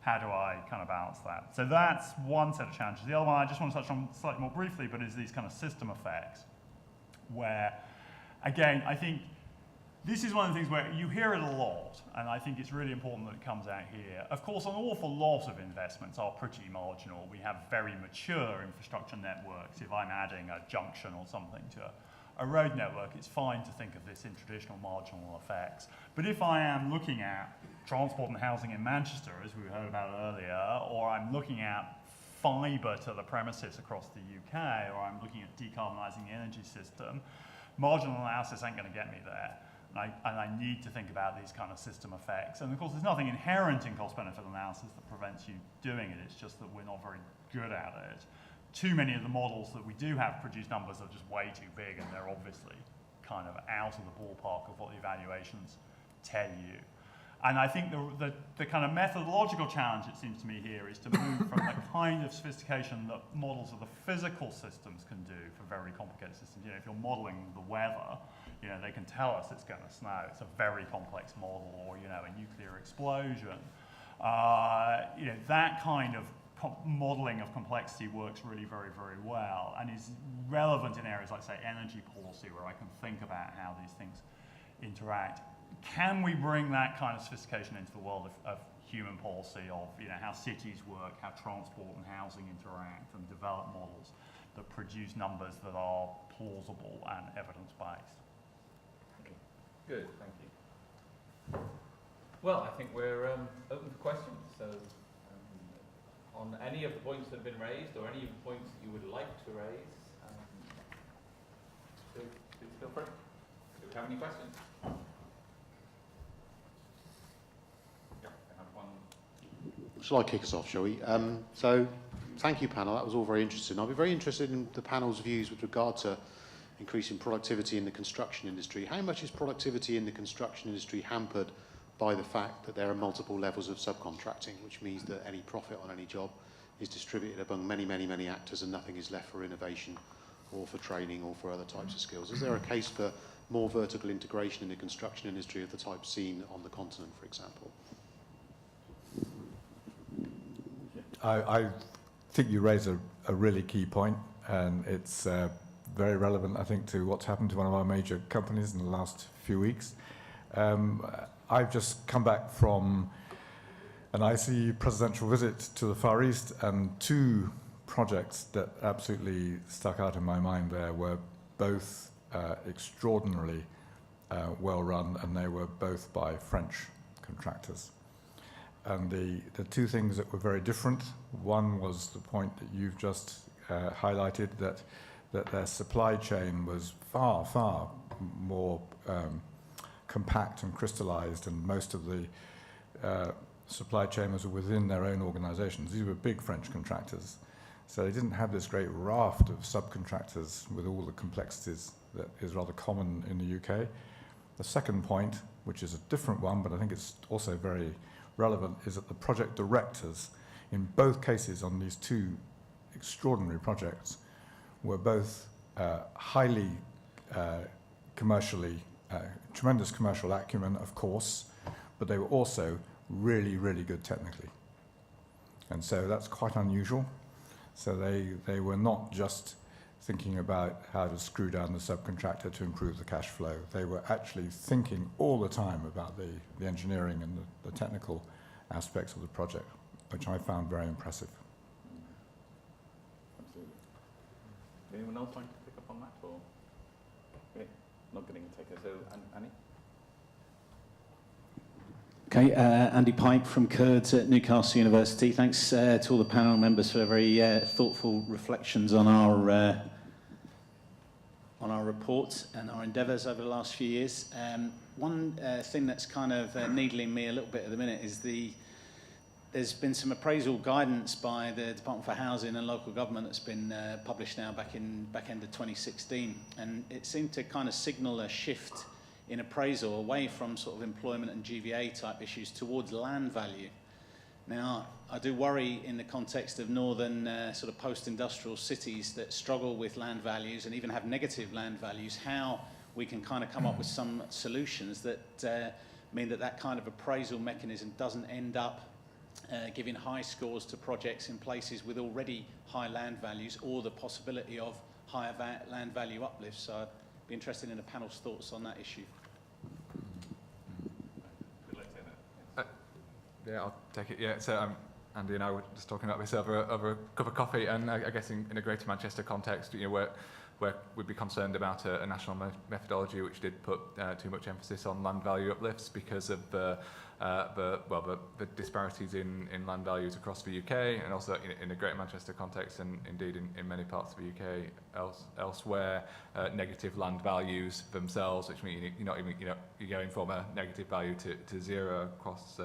how do I kind of balance that? So that's one set of challenges. The other one I just want to touch on slightly more briefly, but is these kind of system effects, where, again, I think this is one of the things where you hear it a lot, and I think it's really important that it comes out here. Of course, an awful lot of investments are pretty marginal. We have very mature infrastructure networks. If I'm adding a junction or something to a road network, it's fine to think of this in traditional marginal effects. But if I am looking at transport and housing in Manchester, as we heard about earlier, or I'm looking at fibre to the premises across the UK, or I'm looking at decarbonising the energy system, marginal analysis ain't going to get me there. And I need to think about these kind of system effects. And of course, there's nothing inherent in cost-benefit analysis that prevents you doing it. It's just that we're not very good at it. Too many of the models that we do have produce numbers that are just way too big, and they're obviously kind of out of the ballpark of what the evaluations tell you. And I think the kind of methodological challenge, it seems to me here, is to move from the kind of sophistication that models of the physical systems can do for very complicated systems. You know, if you're modeling the weather, you know, they can tell us it's going to snow. It's a very complex model, or, you know, a nuclear explosion. You know, that kind of modeling of complexity works really very, very well and is relevant in areas like, say, energy policy, where I can think about how these things interact. Can we bring that kind of sophistication into the world of human policy, of, you know, how cities work, how transport and housing interact, and develop models that produce numbers that are plausible and evidence-based? Good, thank you. Well, I think we're open for questions. So, on any of the points that have been raised, or any of the points that you would like to raise, please feel free. Do we have any questions? Yeah, I have one. Shall I kick us off, shall we? So, thank you, panel. That was all very interesting. I'll be very interested in the panel's views with regard to increasing productivity in the construction industry. How much is productivity in the construction industry hampered by the fact that there are multiple levels of subcontracting, which means that any profit on any job is distributed among many, many, many actors, and nothing is left for innovation or for training or for other types of skills? Is there a case for more vertical integration in the construction industry of the type seen on the continent, for example? I think you raise a really key point, and it's very relevant, I think, to what's happened to one of our major companies in the last few weeks. I've just come back from an IC presidential visit to the Far East, and two projects that absolutely stuck out in my mind there were both extraordinarily well run, and they were both by French contractors. And the two things that were very different, one was the point that you've just highlighted, that their supply chain was far, far more compact and crystallized, and most of the supply chain was within their own organizations. These were big French contractors. So they didn't have this great raft of subcontractors with all the complexities that is rather common in the UK. The second point, which is a different one, but I think it's also very relevant, is that the project directors in both cases on these two extraordinary projects were both highly commercially, tremendous commercial acumen, of course, but they were also really, really good technically. And so that's quite unusual. So they were not just thinking about how to screw down the subcontractor to improve the cash flow. They were actually thinking all the time about the engineering and the technical aspects of the project, which I found very impressive. Absolutely. Anyone else want to pick up on that? Or okay, not getting a taker. So, Annie? Okay, Andy Pike from Kurds at Newcastle University. Thanks to all the panel members for very thoughtful reflections on our report and our endeavours over the last few years. One thing that's kind of needling me a little bit at the minute is there's been some appraisal guidance by the Department for Housing and Local Government that's been published now back end of 2016, and it seemed to kind of signal a shift in appraisal away from sort of employment and GVA type issues towards land value. Now, I do worry in the context of northern sort of post-industrial cities that struggle with land values and even have negative land values, how we can kind of come up with some solutions that mean that kind of appraisal mechanism doesn't end up giving high scores to projects in places with already high land values, or the possibility of higher land value uplifts. So I'd be interested in the panel's thoughts on that issue. Yeah, I'll take it. Yeah, so Andy and I were just talking about this over a cup of coffee, and I guess in a Greater Manchester context, you know, where we'd be concerned about a national methodology which did put too much emphasis on land value uplifts because of the disparities in land values across the UK, and also in a Greater Manchester context, and indeed in many parts of the UK elsewhere, negative land values themselves, which mean you're going from a negative value to zero across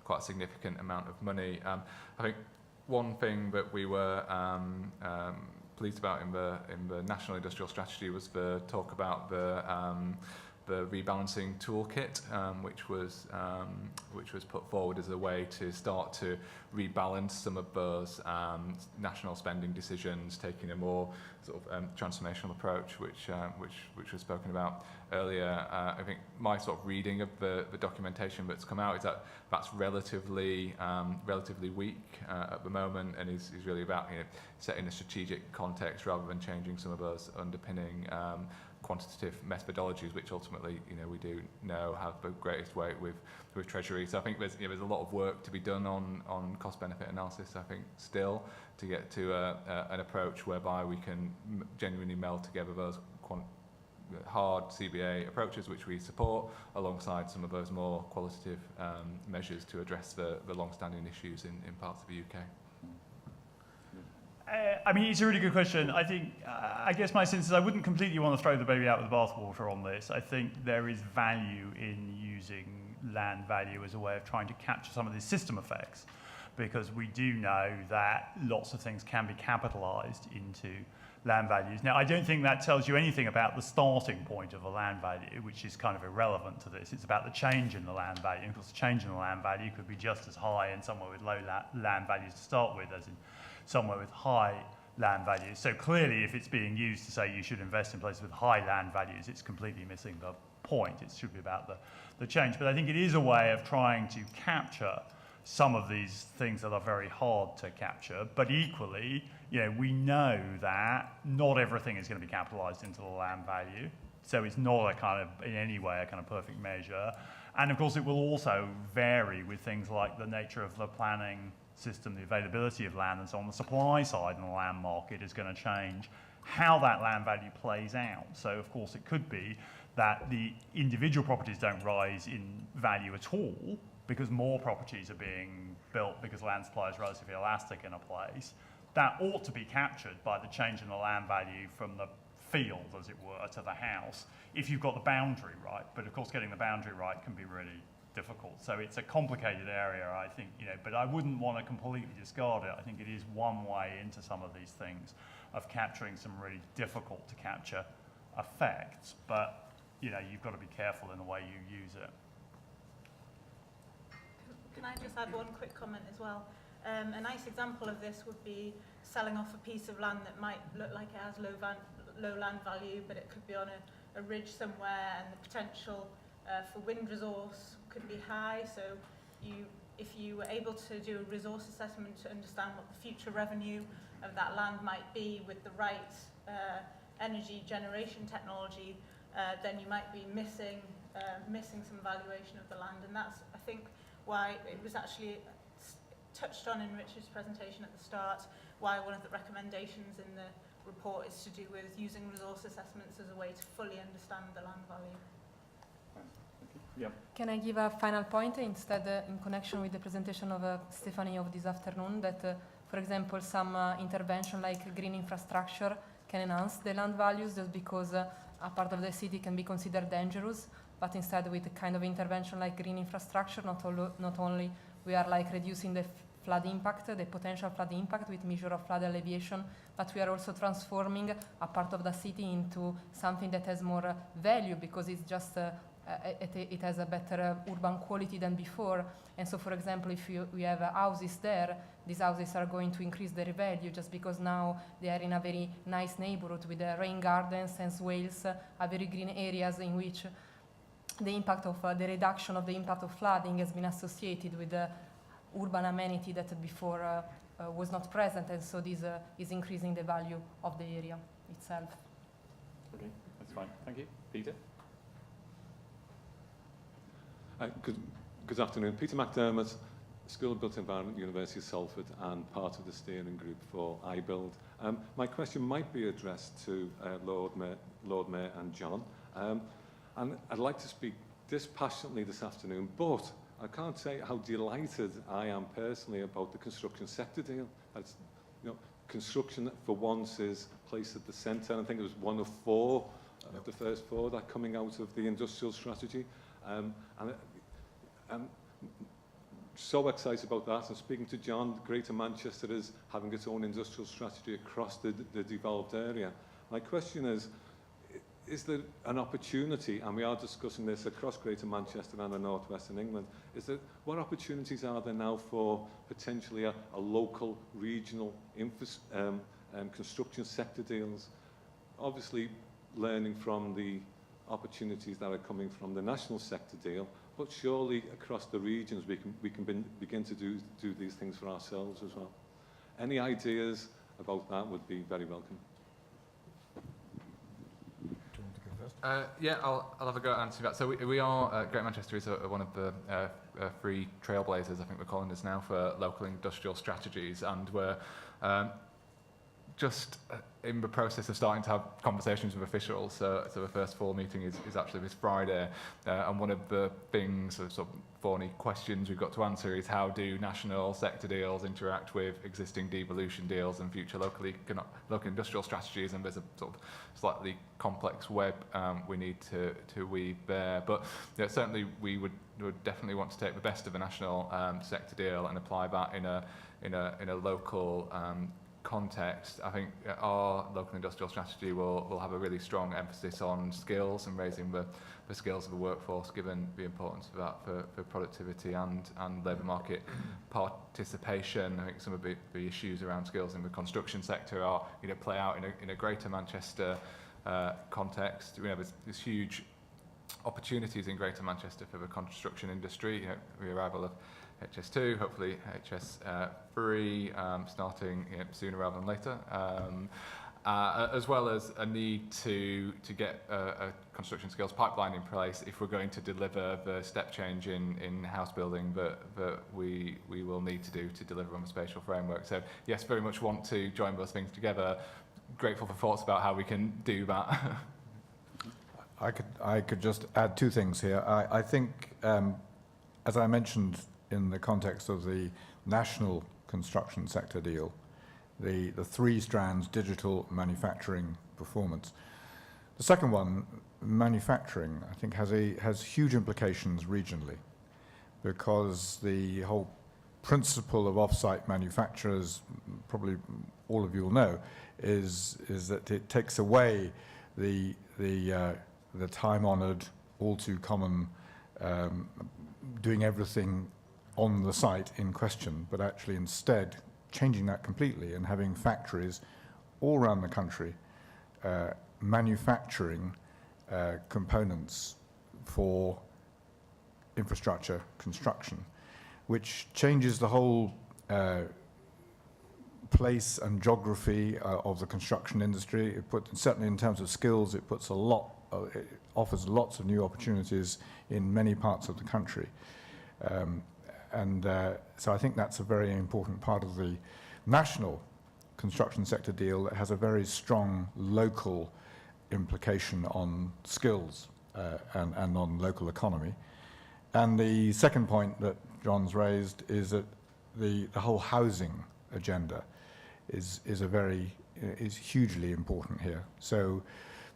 quite a significant amount of money. I think one thing that we were pleased about in the National Industrial Strategy was the talk about the rebalancing toolkit, which was put forward as a way to start to rebalance some of those national spending decisions, taking a more sort of transformational approach, which was spoken about earlier. I think my sort of reading of the documentation that's come out is that that's relatively weak at the moment, and is really about setting a strategic context rather than changing some of those underpinning quantitative methodologies, which ultimately we do know have the greatest weight with Treasury. So I think there's a lot of work to be done on cost benefit analysis, I think, still, to get to an approach whereby we can genuinely meld together those hard CBA approaches, which we support, alongside some of those more qualitative measures to address the long-standing issues in parts of the UK. I mean, it's a really good question. I guess my sense is I wouldn't completely want to throw the baby out with the bathwater on this. I think there is value in using land value as a way of trying to capture some of these system effects, because we do know that lots of things can be capitalised into land values. Now, I don't think that tells you anything about the starting point of a land value, which is kind of irrelevant to this. It's about the change in the land value. And of course, the change in the land value could be just as high in somewhere with low land values to start with as in somewhere with high land values. So clearly, if it's being used to say you should invest in places with high land values, it's completely missing the point. It should be about the change. But I think it is a way of trying to capture some of these things that are very hard to capture. But equally, we know that not everything is going to be capitalised into the land value. So it's not in any way a kind of perfect measure. And of course, it will also vary with things like the nature of the planning system, the availability of land, and so on. The supply side in the land market is going to change how that land value plays out. So of course it could be that the individual properties don't rise in value at all because more properties are being built because land supply is relatively elastic in a place. That ought to be captured by the change in the land value from the field, as it were, to the house, if you've got the boundary right. But of course getting the boundary right can be really difficult. So it's a complicated area, I think, but I wouldn't want to completely discard it. I think it is one way into some of these things of capturing some really difficult to capture effects, but you've got to be careful in the way you use it. Can I just add one quick comment as well? A nice example of this would be selling off a piece of land that might look like it has low land value, but it could be on a ridge somewhere, and the potential for wind resource could be high. So if you were able to do a resource assessment to understand what the future revenue of that land might be with the right energy generation technology, then you might be missing some valuation of the land. And that's, I think, why it was actually touched on in Richard's presentation at the start, why one of the recommendations in the report is to do with using resource assessments as a way to fully understand the land value. Yeah. Can I give a final point instead in connection with the presentation of Stephanie of this afternoon, that, for example, some intervention like green infrastructure can enhance the land values just because a part of the city can be considered dangerous, but instead with a kind of intervention like green infrastructure, not only we are reducing the flood impact, the potential flood impact with measure of flood alleviation, but we are also transforming a part of the city into something that has more value because it's just it has a better urban quality than before. And so, for example, if we have houses there, these houses are going to increase their value just because now they are in a very nice neighborhood with rain gardens and swales, very green areas in which the impact of the reduction of the impact of flooding has been associated with the urban amenity that before was not present, and so this is increasing the value of the area itself. Okay, that's fine. Thank you. Peter? Good afternoon. Peter McDermott, School of Built Environment, University of Salford, and part of the steering group for iBUILD. My question might be addressed to Lord Mair and John. And I'd like to speak dispassionately this afternoon, but I can't say how delighted I am personally about the construction sector deal. That's, construction for once is placed at the centre. I think it was one of four, the first four that coming out of the industrial strategy. And I'm so excited about that. And speaking to John, Greater Manchester is having its own industrial strategy across the devolved area. My question is is there an opportunity, and we are discussing this across Greater Manchester and the North Western England, what opportunities are there now for potentially a local, regional construction sector deals? Obviously, learning from the opportunities that are coming from the national sector deal, but surely across the regions we can begin to do these things for ourselves as well. Any ideas about that would be very welcome. Yeah, I'll have a go at answering that. So we are, Greater Manchester is one of the 3 trailblazers, I think we're calling this now, for local industrial strategies, and we're just in the process of starting to have conversations with officials. So the first full meeting is actually this Friday, and one of the things, sort of thorny questions we've got to answer is how do national sector deals interact with existing devolution deals and future local industrial strategies, and there's a sort of slightly complex web we need to weave there. But yeah, certainly we would definitely want to take the best of a national sector deal and apply that in a local context. I think our local industrial strategy will have a really strong emphasis on skills and raising the skills of the workforce, given the importance of that for productivity and labour market participation. I think some of the issues around skills in the construction sector are, play out in a Greater Manchester context. There's huge opportunities in Greater Manchester for the construction industry. The arrival of HS2, hopefully HS3, starting sooner rather than later, as well as a need to get a construction skills pipeline in place if we're going to deliver the step change in house building that we will need to do to deliver on the spatial framework. So yes, very much want to join those things together. Grateful for thoughts about how we can do that. I could just add 2 things here. I think, as I mentioned in the context of the national construction sector deal, the 3 strands: digital, manufacturing, performance. The second one, manufacturing, I think has huge implications regionally, because the whole principle of off-site manufacturers, probably all of you will know, is that it takes away the time-honoured, all too common doing everything on the site in question, but actually instead changing that completely and having factories all around the country manufacturing components for infrastructure construction, which changes the whole place and geography of the construction industry. Certainly in terms of skills, it offers lots of new opportunities in many parts of the country. So I think that's a very important part of the national construction sector deal that has a very strong local implication on skills and on local economy. And the second point that John's raised is that the whole housing agenda is hugely important here. So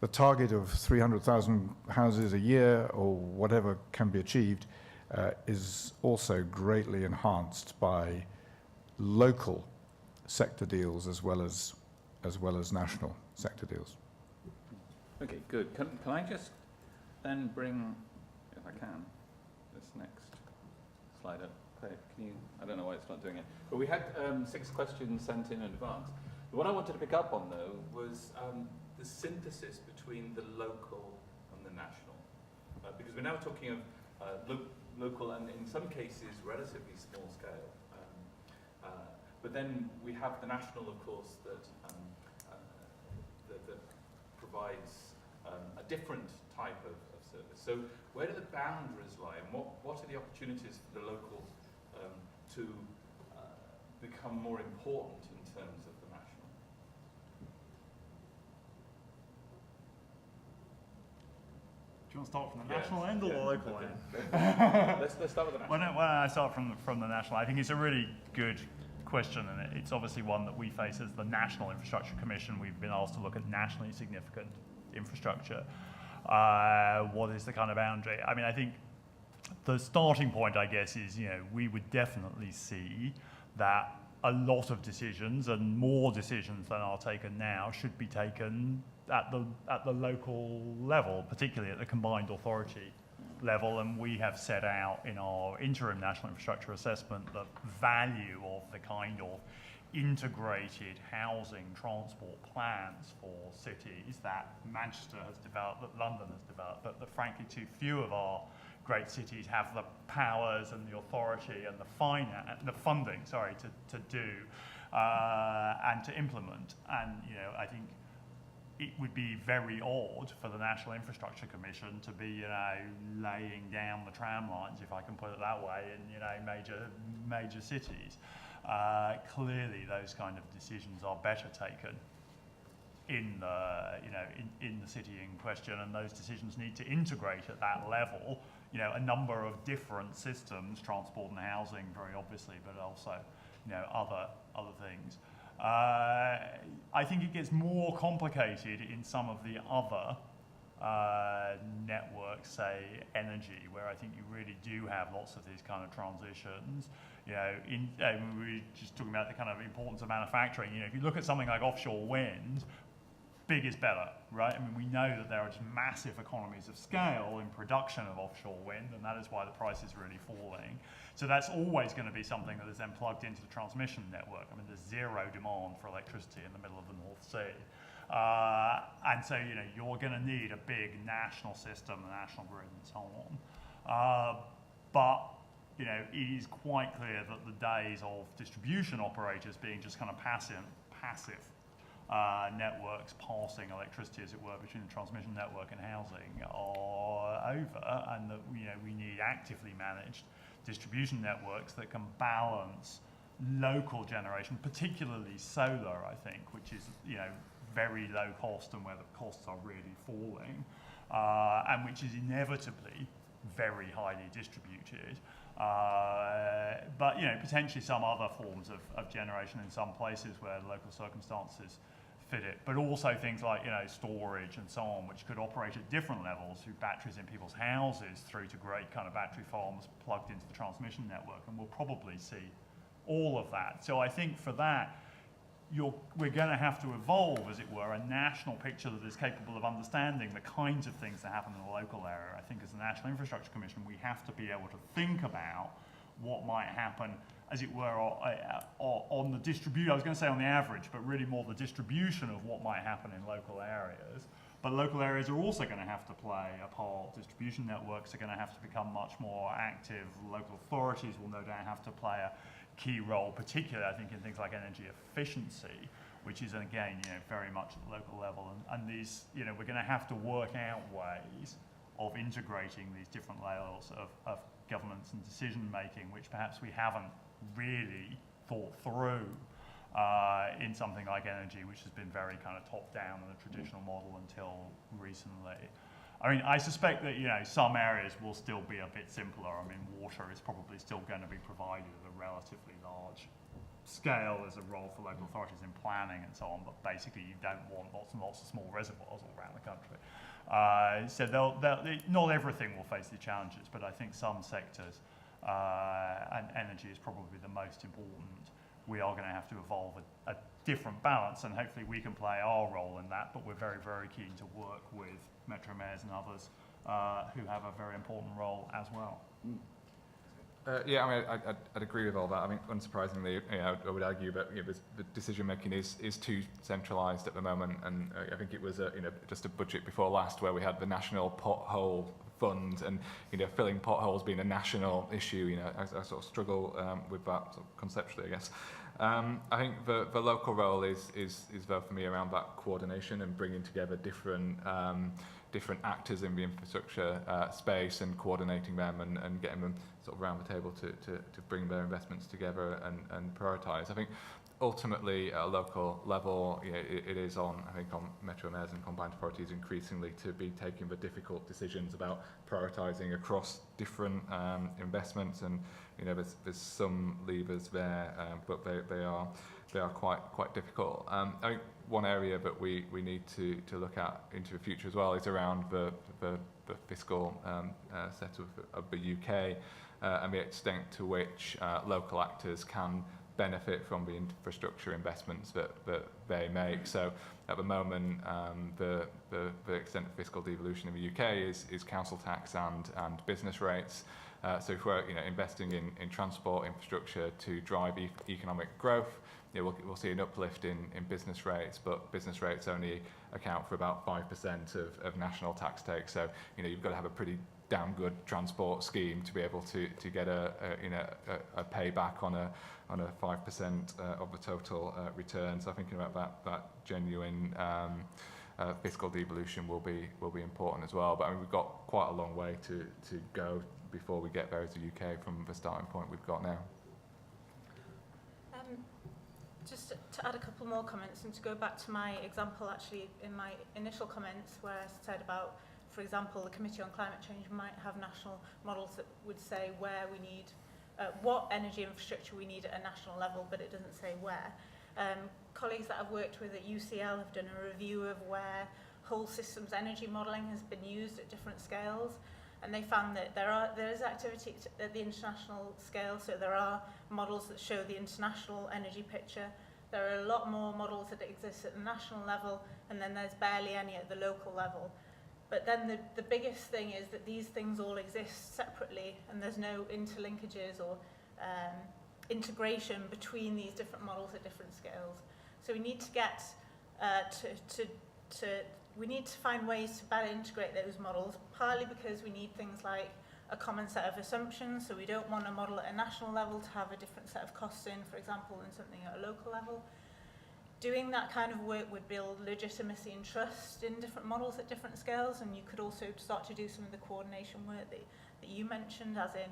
the target of 300,000 houses a year, or whatever can be achieved, is also greatly enhanced by local sector deals as well as national sector deals. Okay, good. Can I just then bring, if I can, this next slide up? Okay, I don't know why it's not doing it. But we had 6 questions sent in advance. The one I wanted to pick up on, though, was the synthesis between the local and the national. Because we're now talking of local and, in some cases, relatively small scale. But then we have the national, of course, that provides a different type of service. So where do the boundaries lie, and what are the opportunities for the local to become more important in terms of the national? Do you want to start from the national end or the local end? Let's start with the national. When I start from the national, I think it's a really good question, and it's obviously one that we face as the National Infrastructure Commission. We've been asked to look at nationally significant infrastructure. What is the kind of boundary? I mean, I think the starting point, I guess, is, we would definitely see that a lot of decisions, and more decisions than are taken now, should be taken at the local level, particularly at the combined authority level, and we have set out in our interim national infrastructure assessment the value of the kind of integrated housing transport plans for cities that Manchester has developed, that London has developed, but that frankly too few of our great cities have the powers and the authority and the funding, to do and to implement. And I think it would be very odd for the National Infrastructure Commission to be, laying down the tram lines, if I can put it that way, in major cities. Clearly, those kind of decisions are better taken in the city in question, and those decisions need to integrate at that level, a number of different systems, transport and housing, very obviously, but also, other things. I think it gets more complicated in some of the other networks, say energy, where I think you really do have lots of these kind of transitions. We were just talking about the kind of importance of manufacturing. If you look at something like offshore wind, big is better, right? I mean, we know that there are just massive economies of scale in production of offshore wind, and that is why the price is really falling. So that's always going to be something that is then plugged into the transmission network. I mean, there's zero demand for electricity in the middle of the North Sea. And so, you're going to need a big national system, a national grid, and so on. But, it is quite clear that the days of distribution operators being just kind of passive networks passing electricity, as it were, between the transmission network and housing are over, and that we need actively managed distribution networks that can balance local generation, particularly solar, I think, which is very low cost and where the costs are really falling, and which is inevitably very highly distributed. But potentially some other forms of generation in some places where local circumstances fit it, but also things like storage and so on, which could operate at different levels, through batteries in people's houses, through to great kind of battery farms plugged into the transmission network, and we'll probably see all of that. So I think for that, we're going to have to evolve, as it were, a national picture that is capable of understanding the kinds of things that happen in the local area. I think as the National Infrastructure Commission, we have to be able to think about what might happen, as it were, on the distribution. I was going to say on the average, but really more the distribution of what might happen in local areas. But local areas are also going to have to play a part. Distribution networks are going to have to become much more active. Local authorities will no doubt have to play a key role, particularly, I think, in things like energy efficiency, which is, again, very much at the local level. And these, we're going to have to work out ways of integrating these different layers of governance and decision-making, which perhaps we haven't really thought through in something like energy, which has been very kind of top-down in the traditional model until recently. I mean, I suspect that, some areas will still be a bit simpler. I mean, water is probably still going to be provided at a relatively large scale. There's a role for local authorities in planning and so on, but basically you don't want lots and lots of small reservoirs all around the country. So not everything will face the challenges, but I think some sectors, and energy is probably the most important, we are going to have to evolve a different balance, and hopefully we can play our role in that, but we're very, very keen to work with Metro Mayors and others who have a very important role as well. Yeah, I mean, I'd agree with all that. I mean, unsurprisingly, I would argue that the decision making is too centralised at the moment, and I think it was just a budget before last where we had the National Pothole Fund, and filling potholes being a national issue. I sort of struggle with that sort of conceptually, I guess. I think the local role is though for me around that coordination and bringing together different actors in the infrastructure space and coordinating them and getting them sort of around the table to bring their investments together and prioritise. I think ultimately at a local level, it is on Metro Mayors and combined authorities increasingly to be taking the difficult decisions about prioritising across different investments, and there's some levers there, but they are quite difficult. I think one area that we need to look at into the future as well is around the fiscal setup of the UK and the extent to which local actors can benefit from the infrastructure investments that they make. So at the moment, the extent of fiscal devolution in the UK is council tax and business rates. So if we're investing in transport infrastructure to drive economic growth, we'll see an uplift in business rates, but business rates only account for about 5% of national tax take. So you've got to have a pretty damn good transport scheme to be able to get a payback on a 5% of the total return. So thinking about that genuine fiscal devolution will be important as well. But I mean, we've got quite a long way to go before we get there as the UK from the starting point we've got now. Just to add a couple more comments and to go back to my example actually in my initial comments where I said about, for example, the Committee on Climate Change might have national models that would say where we need, what energy infrastructure we need at a national level, but it doesn't say where. Colleagues that I've worked with at UCL have done a review of where whole systems energy modelling has been used at different scales, and they found that there is activity at the international scale, so there are models that show the international energy picture. There are a lot more models that exist at the national level, and then there's barely any at the local level. But then the biggest thing is that these things all exist separately, and there's no interlinkages or integration between these different models at different scales. So we need to get we need to find ways to better integrate those models, partly because we need things like a common set of assumptions, so we don't want a model at a national level to have a different set of costs in, for example, than something at a local level. Doing that kind of work would build legitimacy and trust in different models at different scales, and you could also start to do some of the coordination work that you mentioned, as in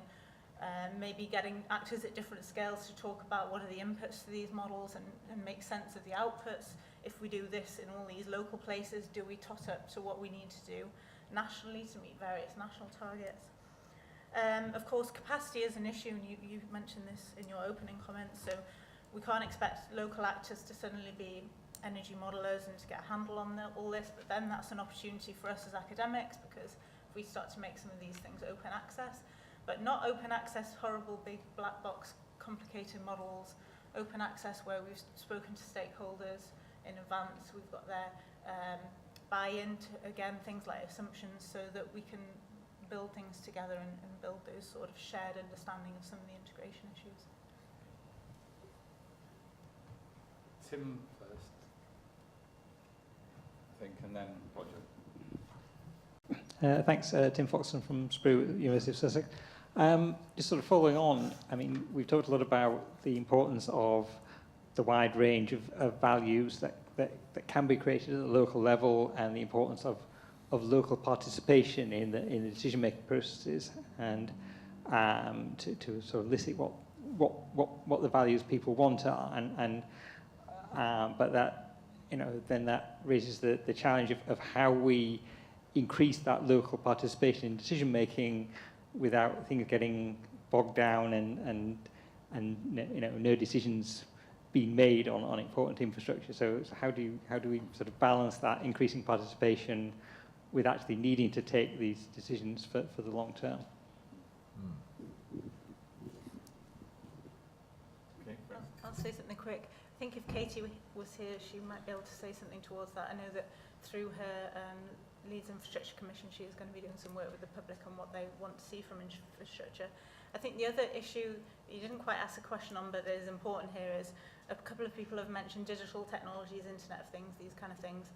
maybe getting actors at different scales to talk about what are the inputs to these models and make sense of the outputs. If we do this in all these local places, do we tot up to what we need to do nationally to meet various national targets? Of course, capacity is an issue, and you mentioned this in your opening comments, so we can't expect local actors to suddenly be energy modelers and to get a handle on all this, but then that's an opportunity for us as academics, because if we start to make some of these things open access, but not open access, horrible big black box, complicated models, open access where we've spoken to stakeholders in advance, we've got their buy-in to, again, things like assumptions, so that we can build things together and build those sort of shared understanding of some of the integration issues. Tim first, I think, and then Roger. Thanks, Tim Foxton from Sprue at the University of Sussex. Just sort of following on, I mean, we've talked a lot about the importance of the wide range of values that can be created at the local level, and the importance of local participation in the decision-making processes, and to sort of elicit what the values people want are, but that, then that raises the challenge of how we increase that local participation in decision-making without things getting bogged down and no decisions being made on important infrastructure. So how do we sort of balance that increasing participation with actually needing to take these decisions for the long term? Okay. I'll say something quick. I think if Katie was here, she might be able to say something towards that. I know that through her Leeds Infrastructure Commission, she is going to be doing some work with the public on what they want to see from infrastructure. I think the other issue you didn't quite ask a question on, but that is important here, is a couple of people have mentioned digital technologies, Internet of Things, these kind of things.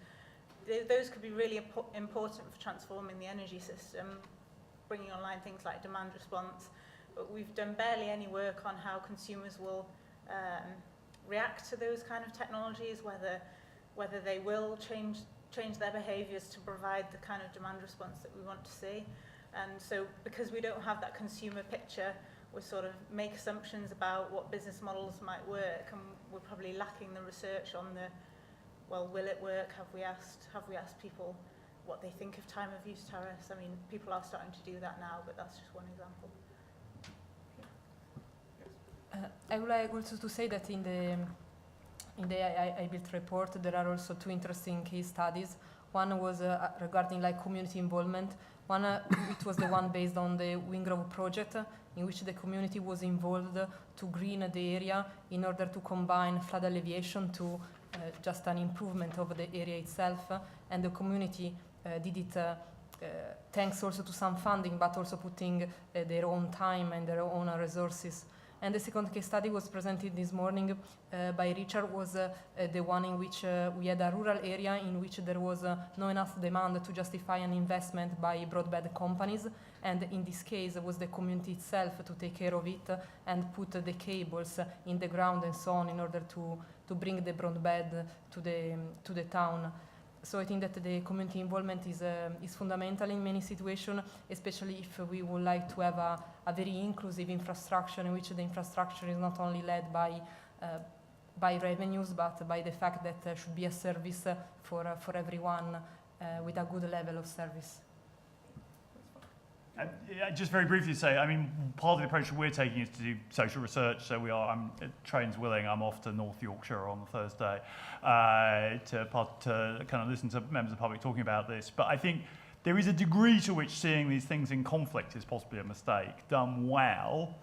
Those could be really important for transforming the energy system, bringing online things like demand response, but we've done barely any work on how consumers will react to those kind of technologies, whether they will change their behaviours to provide the kind of demand response that we want to see. And so because we don't have that consumer picture, we sort of make assumptions about what business models might work, and we're probably lacking the research on well, will it work? Have we asked people what they think of time of use tariffs? I mean, people are starting to do that now, but that's just one example. I would like also to say that in the iBUILD report there are also two interesting case studies. One was regarding like community involvement, It was the one based on the Wingrove project, in which the community was involved to green the area in order to combine flood alleviation to just an improvement of the area itself. And the community did it thanks also to some funding, but also putting their own time and their own resources. And the second case study was presented this morning by Richard, was the one in which we had a rural area in which there was no enough demand to justify an investment by broadband companies. And in this case, it was the community itself to take care of it and put the cables in the ground and so on in order to bring the broadband to the town. So I think that the community involvement is fundamental in many situations, especially if we would like to have a very inclusive infrastructure in which the infrastructure is not only led by revenues, but by the fact that there should be a service for everyone with a good level of service. Just very briefly say, I mean, part of the approach we're taking is to do social research. So trains willing, I'm off to North Yorkshire on Thursday to kind of listen to members of the public talking about this. But I think there is a degree to which seeing these things in conflict is possibly a mistake. Done well,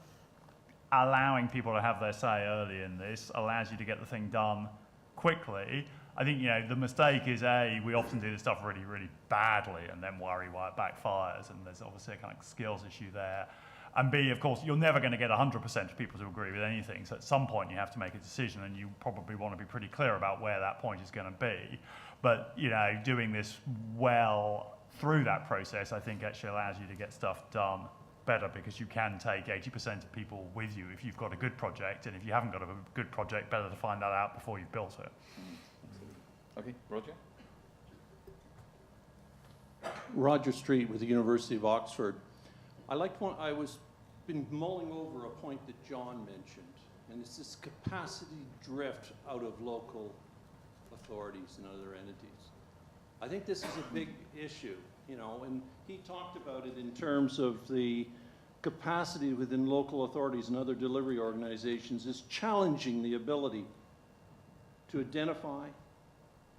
allowing people to have their say early in this allows you to get the thing done quickly. I think, the mistake is, we often do this stuff really, really badly and then worry why it backfires, and there's obviously a kind of skills issue there. And B, of course, you're never going to get 100% of people to agree with anything, so at some point you have to make a decision, and you probably want to be pretty clear about where that point is going to be. But, doing this well through that process, I think actually allows you to get stuff done better, because you can take 80% of people with you if you've got a good project, and if you haven't got a good project, better to find that out before you've built it. Okay, Roger? Roger Street with the University of Oxford. I was been mulling over a point that John mentioned, and it's this capacity drift out of local authorities and other entities. I think this is a big issue, and he talked about it in terms of the capacity within local authorities and other delivery organizations is challenging the ability to identify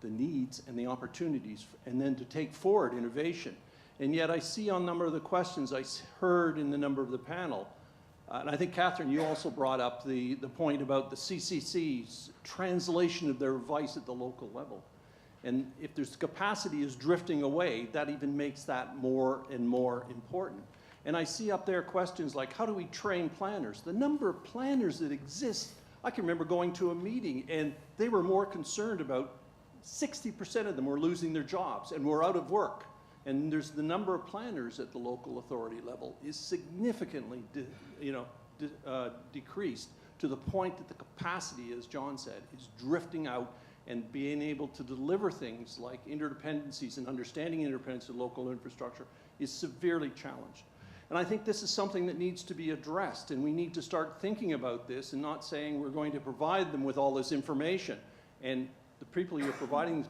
the needs and the opportunities, and then to take forward innovation. And yet I see on a number of the questions I heard in the number of the panel, and I think, Catherine, you also brought up the point about the CCC's translation of their advice at the local level. And if there's capacity is drifting away, that even makes that more and more important. And I see up there questions like, how do we train planners? The number of planners that exist, I can remember going to a meeting and they were more concerned about 60% of them were losing their jobs and were out of work. And there's the number of planners at the local authority level is significantly decreased, to the point that the capacity, as John said, is drifting out, and being able to deliver things like interdependencies and understanding interdependence of local infrastructure is severely challenged. And I think this is something that needs to be addressed, and we need to start thinking about this and not saying we're going to provide them with all this information. And the people you're providing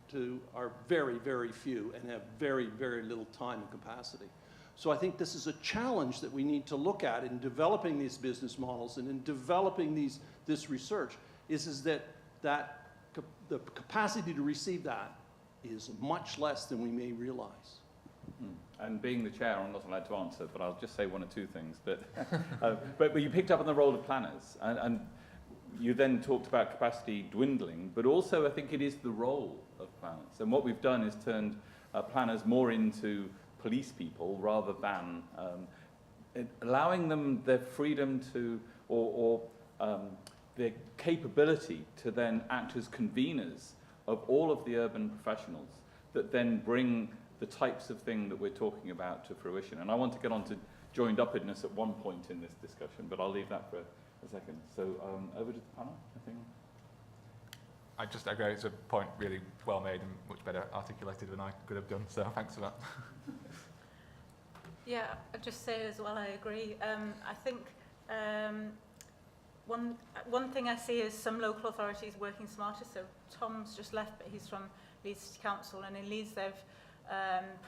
to are very, very few and have very, very little time and capacity. So I think this is a challenge that we need to look at in developing these business models and in developing this research, is that the capacity to receive that is much less than we may realize. And being the chair, I'm not allowed to answer, but I'll just say one or two things. But you picked up on the role of planners, and you then talked about capacity dwindling, but also I think it is the role of planners. And what we've done is turned planners more into police people rather than allowing them their freedom to, or their capability to then act as conveners of all of the urban professionals that then bring the types of thing that we're talking about to fruition. And I want to get on to joined-upness at one point in this discussion, but I'll leave that for a second. So over to the panel, I think. I just agree, it's a point really well made and much better articulated than I could have done, so thanks for that. Yeah, I'd just say as well, I agree. I think one thing I see is some local authorities working smarter. So Tom's just left, but he's from Leeds City Council, and in Leeds they've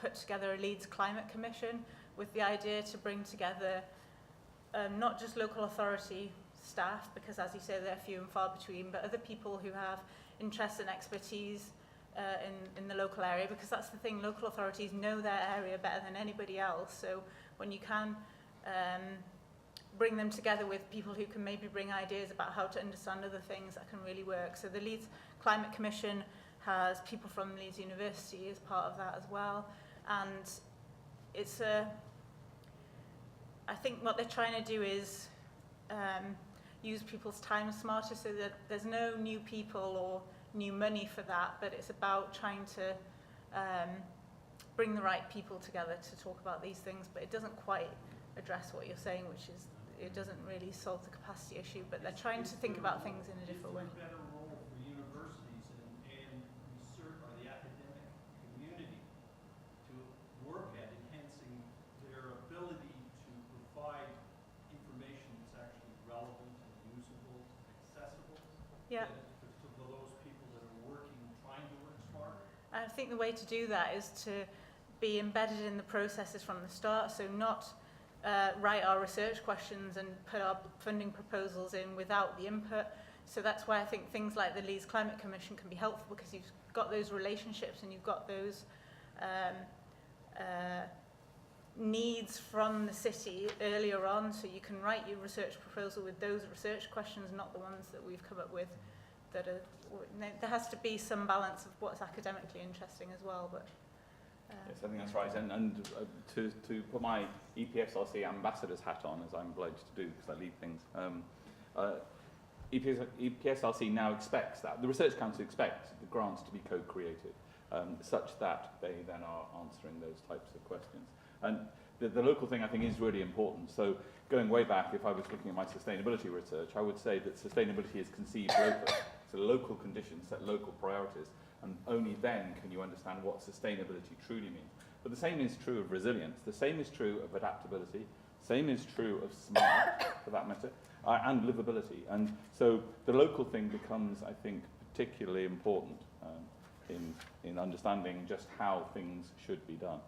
put together a Leeds Climate Commission with the idea to bring together not just local authority staff, because as you say they're few and far between, but other people who have interest and expertise in the local area, because that's the thing, local authorities know their area better than anybody else. So when you can bring them together with people who can maybe bring ideas about how to understand other things, that can really work. So the Leeds Climate Commission has people from Leeds University as part of that as well. And it's I think what they're trying to do is use people's time smarter, so that there's no new people or new money for that, but it's about trying to bring the right people together to talk about these things. But it doesn't quite address what you're saying, which is it doesn't really solve the capacity issue, but they're trying to think about things in a different way. Is there a better role for universities and research, or the academic community, to work at enhancing their ability to provide information that's actually relevant and usable, accessible, Yeah. to those people that are working, trying to work smarter? I think the way to do that is to be embedded in the processes from the start, so not write our research questions and put our funding proposals in without the input. So that's why I think things like the Leeds Climate Commission can be helpful, because you've got those relationships and you've got those needs from the city earlier on, so you can write your research proposal with those research questions, not the ones that we've come up with that are, there has to be some balance of what's academically interesting as well. But yes, I think that's right. And to put my EPSRC ambassador's hat on, as I'm obliged to do because I lead things, EPSRC now expects that, the Research Council expects the grants to be co-created, such that they then are answering those types of questions. And the local thing I think is really important. So going way back, if I was looking at my sustainability research, I would say that sustainability is conceived local. So local conditions set local priorities, and only then can you understand what sustainability truly means. But the same is true of resilience, the same is true of adaptability, same is true of smart, for that matter, and livability. And so the local thing becomes, I think, particularly important in understanding just how things should be done.